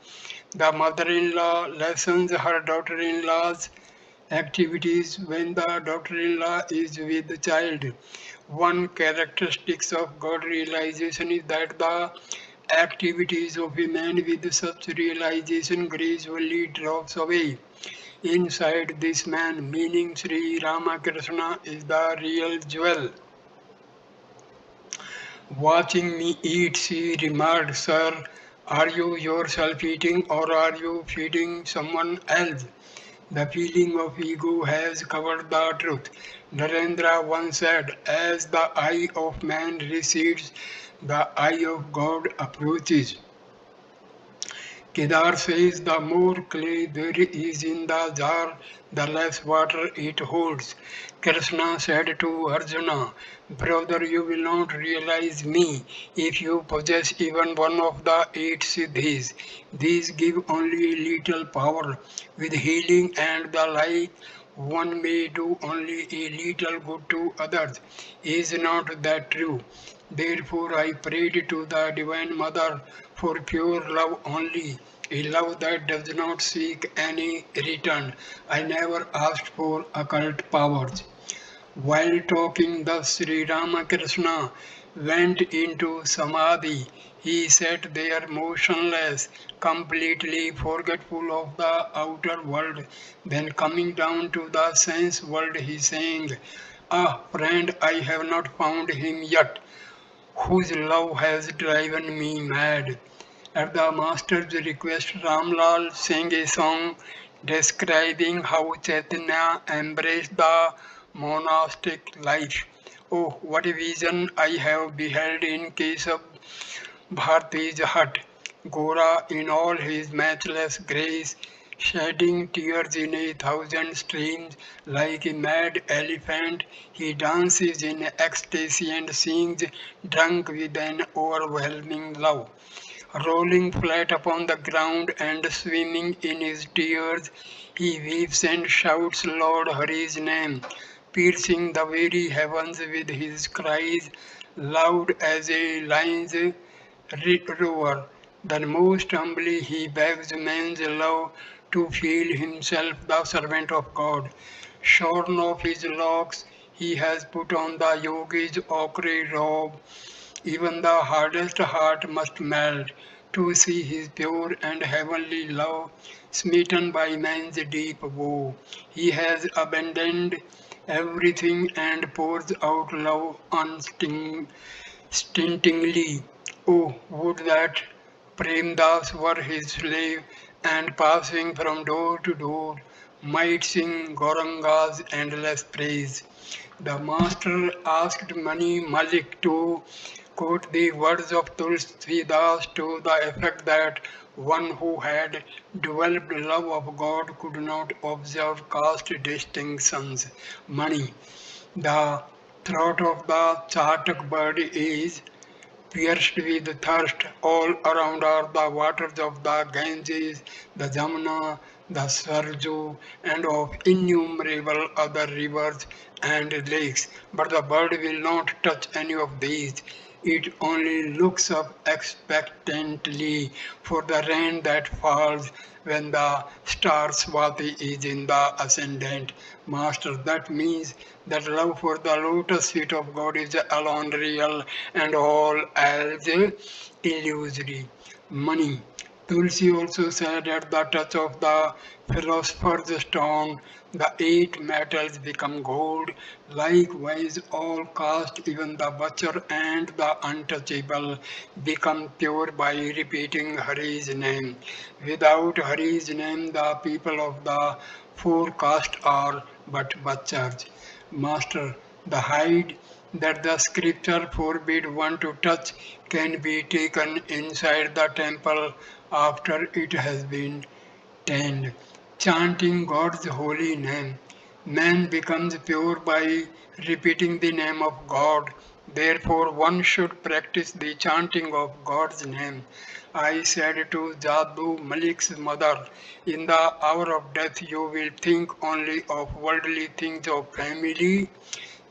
The mother-in-law lessons her daughter-in-law's activities when the daughter-in-law is with the child. One characteristic of God realization is that the activities of a man with such realization gradually drops away. Inside this man, meaning Sri Ramakrishna, is the real jewel. Watching me eat, she remarked, Sir, are you yourself eating or are you feeding someone else? The feeling of ego has covered the truth. Narendra once said, As the eye of man recedes, the eye of God approaches. Kedar says the more clay there is in the jar, the less water it holds. Krishna said to Arjuna, Brother, you will not realize me if you possess even one of the eight siddhis. These give only a little power. With healing and the like, one may do only a little good to others. Is not that true? Therefore I prayed to the Divine Mother for pure love only, a love that does not seek any return. I never asked for occult powers. While talking thus, Sri Ramakrishna went into Samadhi. He sat there motionless, completely forgetful of the outer world. Then coming down to the sense world, he sang, Ah, friend, I have not found him yet, whose love has driven me mad. At the master's request, Ramlal sang a song describing how Chaitanya embraced the monastic life. Oh, what a vision I have beheld in case of Bharti's hut. Gora in all his matchless grace, shedding tears in a thousand streams, like a mad elephant, he dances in ecstasy and sings, drunk with an overwhelming love. Rolling flat upon the ground and swimming in his tears, he weeps and shouts Lord Hari's name, piercing the very heavens with his cries, loud as a lion's roar. Then most humbly he begs man's love to feel himself the servant of God. Shorn of his locks, he has put on the yogi's ochre robe. Even the hardest heart must melt to see his pure and heavenly love smitten by man's deep woe. He has abandoned everything and pours out love unstinted. stintingly. Oh, would that Premdas were his slave, and passing from door to door might sing Gauranga's endless praise. The master asked Mani Malik to quote the words of Tulsidas to the effect that one who had developed love of God could not observe caste distinctions. Mani. The throat of the Chatak bird is pierced with thirst. All around are the waters of the Ganges, the Jamuna, the Sarju, and of innumerable other rivers and lakes. But the bird will not touch any of these. It only looks up expectantly for the rain that falls when the star Swati is in the ascendant. Master, that means that love for the lotus feet of God is alone real and all else illusory. Money. Tulsi also said at the touch of the philosopher's stone, the eight metals become gold. Likewise, all caste, even the butcher and the untouchable, become pure by repeating Hari's name. Without Hari's name, the people of the four castes are but butchers. Master, the hide that the scripture forbid one to touch can be taken inside the temple after it has been tanned. Chanting God's holy name, man becomes pure by repeating the name of God. Therefore, one should practice the chanting of God's name. I said to Jaddu Malik's mother, in the hour of death you will think only of worldly things of family,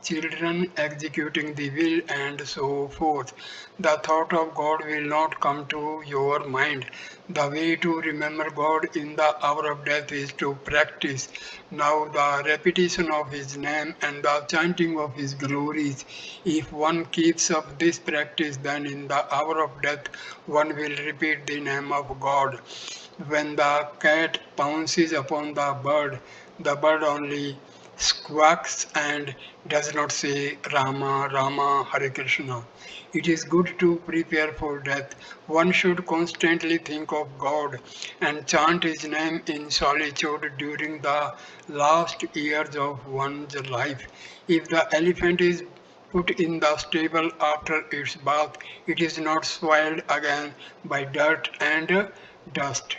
children executing the will, and so forth. The thought of God will not come to your mind. The way to remember God in the hour of death is to practice now the repetition of His name and the chanting of His glories. If one keeps up this practice, then in the hour of death one will repeat the name of God. When the cat pounces upon the bird only squawks and does not say Rama, Rama, Hare Krishna. It is good to prepare for death. One should constantly think of God and chant His name in solitude during the last years of one's life. If the elephant is put in the stable after its bath, it is not soiled again by dirt and dust.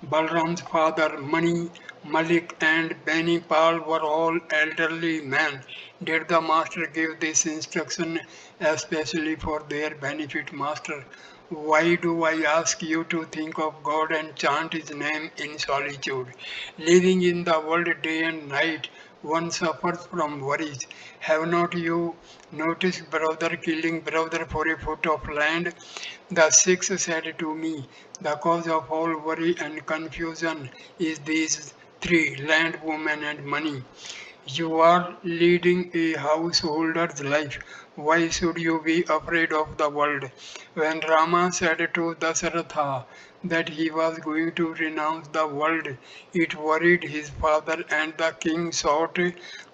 Balram's father, Mani, Malik, and Beni Pal were all elderly men. Did the master give this instruction especially for their benefit, master? Why do I ask you to think of God and chant His name in solitude? Living in the world day and night, one suffers from worries. Have not you noticed brother killing brother for a foot of land? The Sikhs said to me, the cause of all worry and confusion is these three: land, woman, and money. You are leading a householder's life. Why should you be afraid of the world? When Rama said to Dasaratha that he was going to renounce the world, it worried his father, and the king sought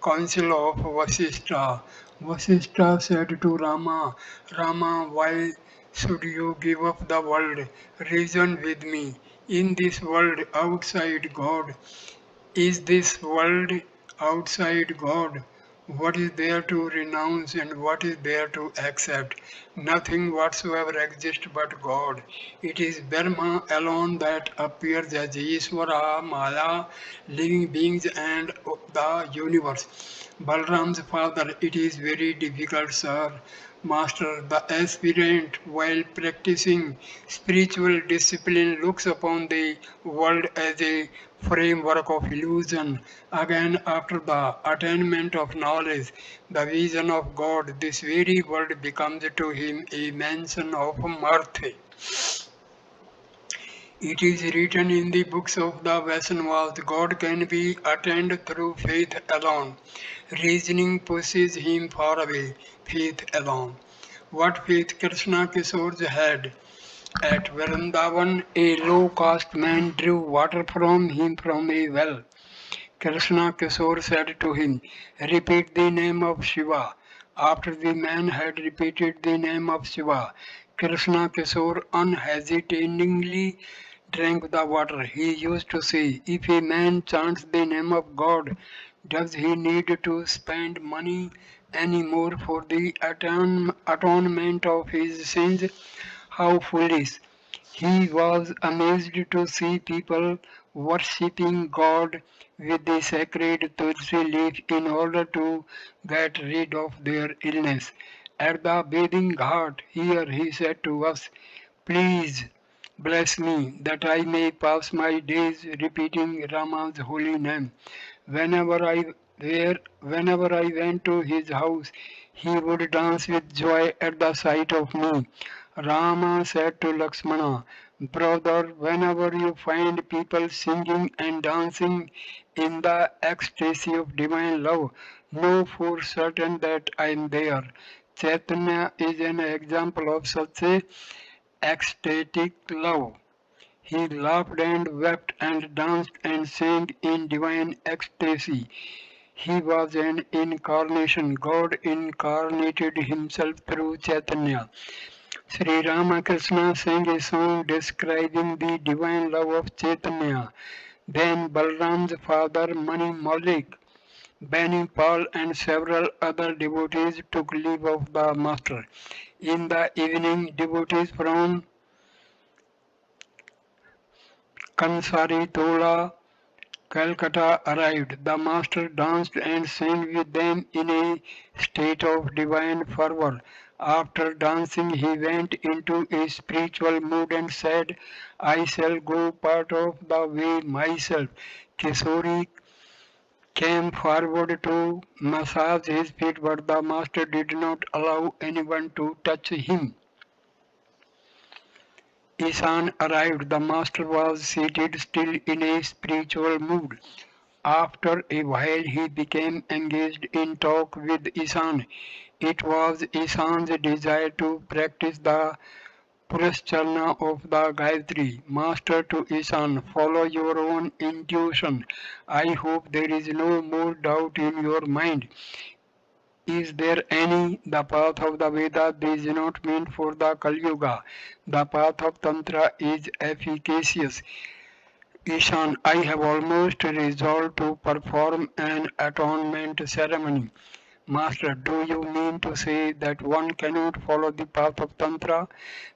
counsel of Vasishtha. Vasishtha said to Rama, Rama, why should you give up the world? Reason with me. In this world outside God, is this world outside God? What is there to renounce and what is there to accept? Nothing whatsoever exists but God. It is Brahma alone that appears as Ishvara, Maya, living beings, and the universe. Balram's father, it is very difficult, sir. Master, the aspirant, while practicing spiritual discipline, looks upon the world as a framework of illusion. Again, after the attainment of knowledge, the vision of God, this very world becomes to him a mansion of mirth. It is written in the books of the Vaishnavas, God can be attained through faith alone. Reasoning pushes him far away, faith alone. What faith Krishna Kishore had. At Vrindavan, a low caste man drew water from him from a well. Krishna Kishore said to him, repeat the name of Shiva. After the man had repeated the name of Shiva, Krishna Kishore unhesitatingly drank the water. He used to say, if a man chants the name of God, does he need to spend money any more for the atonement of his sins? How foolish! He was amazed to see people worshipping God with the sacred tulsi leaf in order to get rid of their illness. At the bathing ghat, here he said to us, please bless me that I may pass my days repeating Rama's holy name. Whenever I went to his house, he would dance with joy at the sight of me. Rama said to Lakshmana, brother, whenever you find people singing and dancing in the ecstasy of divine love, know for certain that I am there. Chaitanya is an example of such a ecstatic love. He laughed and wept and danced and sang in divine ecstasy. He was an incarnation. God incarnated himself through Chaitanya. Sri Ramakrishna sang a song describing the divine love of Chaitanya. Then Balram's father Mani Malik, Bani Pal and several other devotees took leave of the master. In the evening, devotees from Kansari Tola, Calcutta arrived. The master danced and sang with them in a state of divine fervor. After dancing, he went into a spiritual mood and said, I shall go part of the way myself. Kishori came forward to massage his feet, but the master did not allow anyone to touch him. Ishan arrived. The master was seated still in a spiritual mood. After a while he became engaged in talk with Ishan. It was Ishan's desire to practice the Purascharna of the Gayatri. Master to Ishan, follow your own intuition. I hope there is no more doubt in your mind. Is there any? The path of the Veda is not meant for the Kali Yuga. The path of Tantra is efficacious. Ishan, I have almost resolved to perform an atonement ceremony. Master, do you mean to say that one cannot follow the path of Tantra?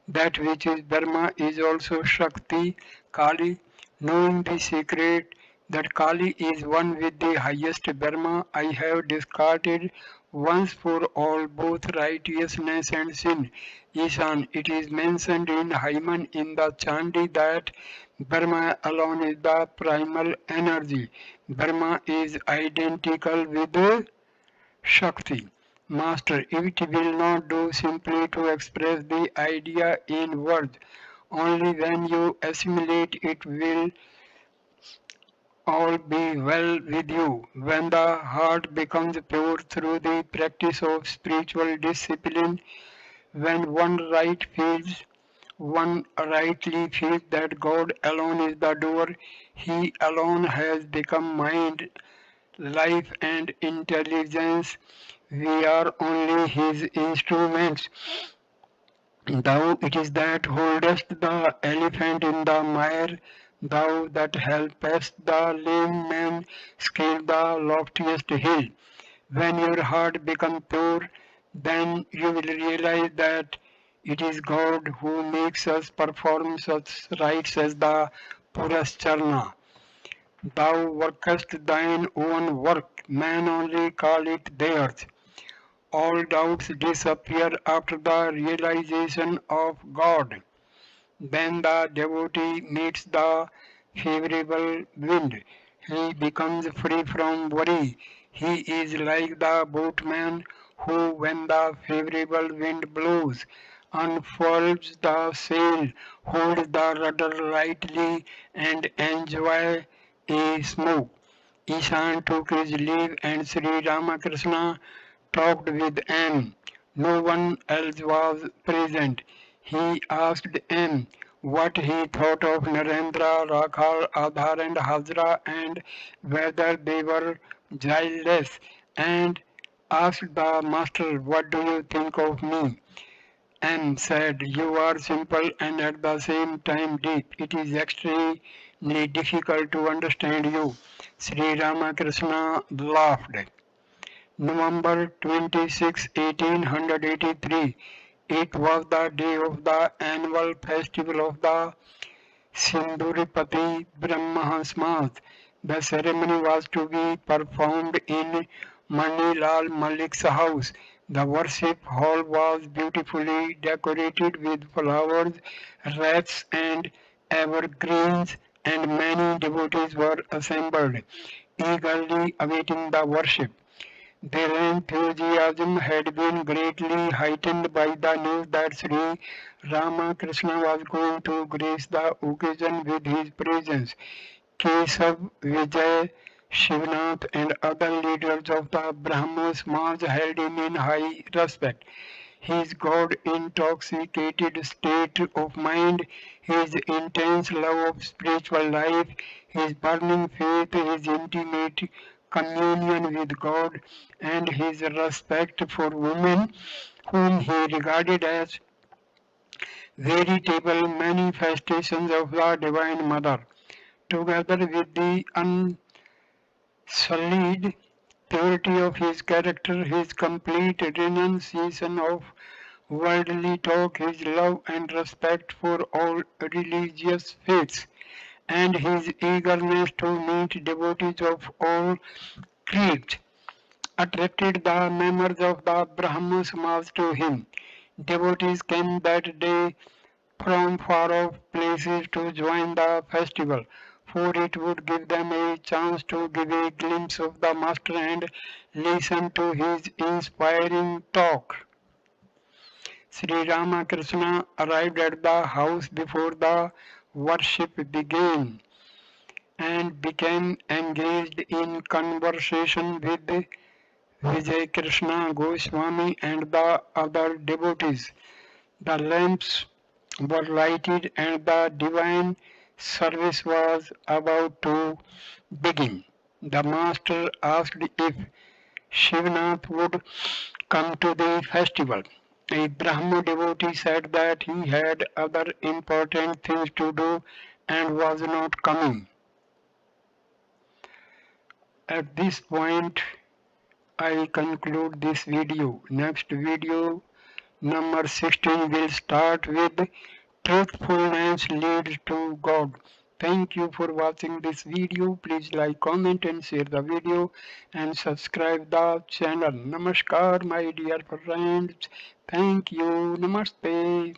That which is Brahma is also Shakti, Kali. Knowing the secret that Kali is one with the highest Brahma, I have discarded once for all both righteousness and sin. Ishan, it is mentioned in Hyman in the Chandi that Brahma alone is the primal energy. Brahma is identical with Shakti. Master, it will not do simply to express the idea in words. Only when you assimilate it will all be well with you. When the heart becomes pure through the practice of spiritual discipline, when one rightly feels that God alone is the doer, He alone has become mind, life and intelligence. We are only His instruments. Thou it is that holdest the elephant in the mire, thou that helpest the lame man scale the loftiest hill. When your heart becomes pure, then you will realize that it is God who makes us perform such rites as the Purascharna. Thou workest thine own work, man only call it theirs. All doubts disappear after the realization of God. Then the devotee meets the favorable wind. He becomes free from worry. He is like the boatman who, when the favorable wind blows, unfurls the sail, holds the rudder lightly, and enjoys a smoke. Ishan took his leave and Sri Ramakrishna talked with M. No one else was present. He asked M what he thought of Narendra, Rakhal, Adhar and Hazra and whether they were childless and asked the master, "What do you think of me?" M said, "You are simple and at the same time deep. It is extremely difficult to understand you." Sri Ramakrishna laughed. November 26, 1883. It was the day of the annual festival of the Sinduripati Brahmahamsa. The ceremony was to be performed in Manilal Malik's house. The worship hall was beautifully decorated with flowers, wreaths, and evergreens, and many devotees were assembled, eagerly awaiting the worship. Their enthusiasm had been greatly heightened by the news that Sri Ramakrishna was going to grace the occasion with his presence. Kesav, Vijay, Shivnath, and other leaders of the Brahmo Samaj held him in high respect. His God intoxicated state of mind, his intense love of spiritual life, his burning faith, his intimate communion with God, and his respect for women, whom he regarded as veritable manifestations of the Divine Mother, together with the unsullied purity of his character, his complete renunciation of worldly talk, his love and respect for all religious faiths, and his eagerness to meet devotees of all creeds attracted the members of the Brahmo Samaj to him. Devotees came that day from far off places to join the festival, for it would give them a chance to give a glimpse of the Master and listen to his inspiring talk. Sri Ramakrishna arrived at the house before the worship began and became engaged in conversation with Vijay Krishna Goswami and the other devotees. The lamps were lighted and the divine service was about to begin. The master asked if Shivnath would come to the festival. A Brahmo devotee said that he had other important things to do and was not coming. At this point, I conclude this video. Next video number 16 will start with truthfulness leads to God. Thank you for watching this video. Please like, comment and share the video and subscribe the channel. Namaskar my dear friends. Thank you. Namaste.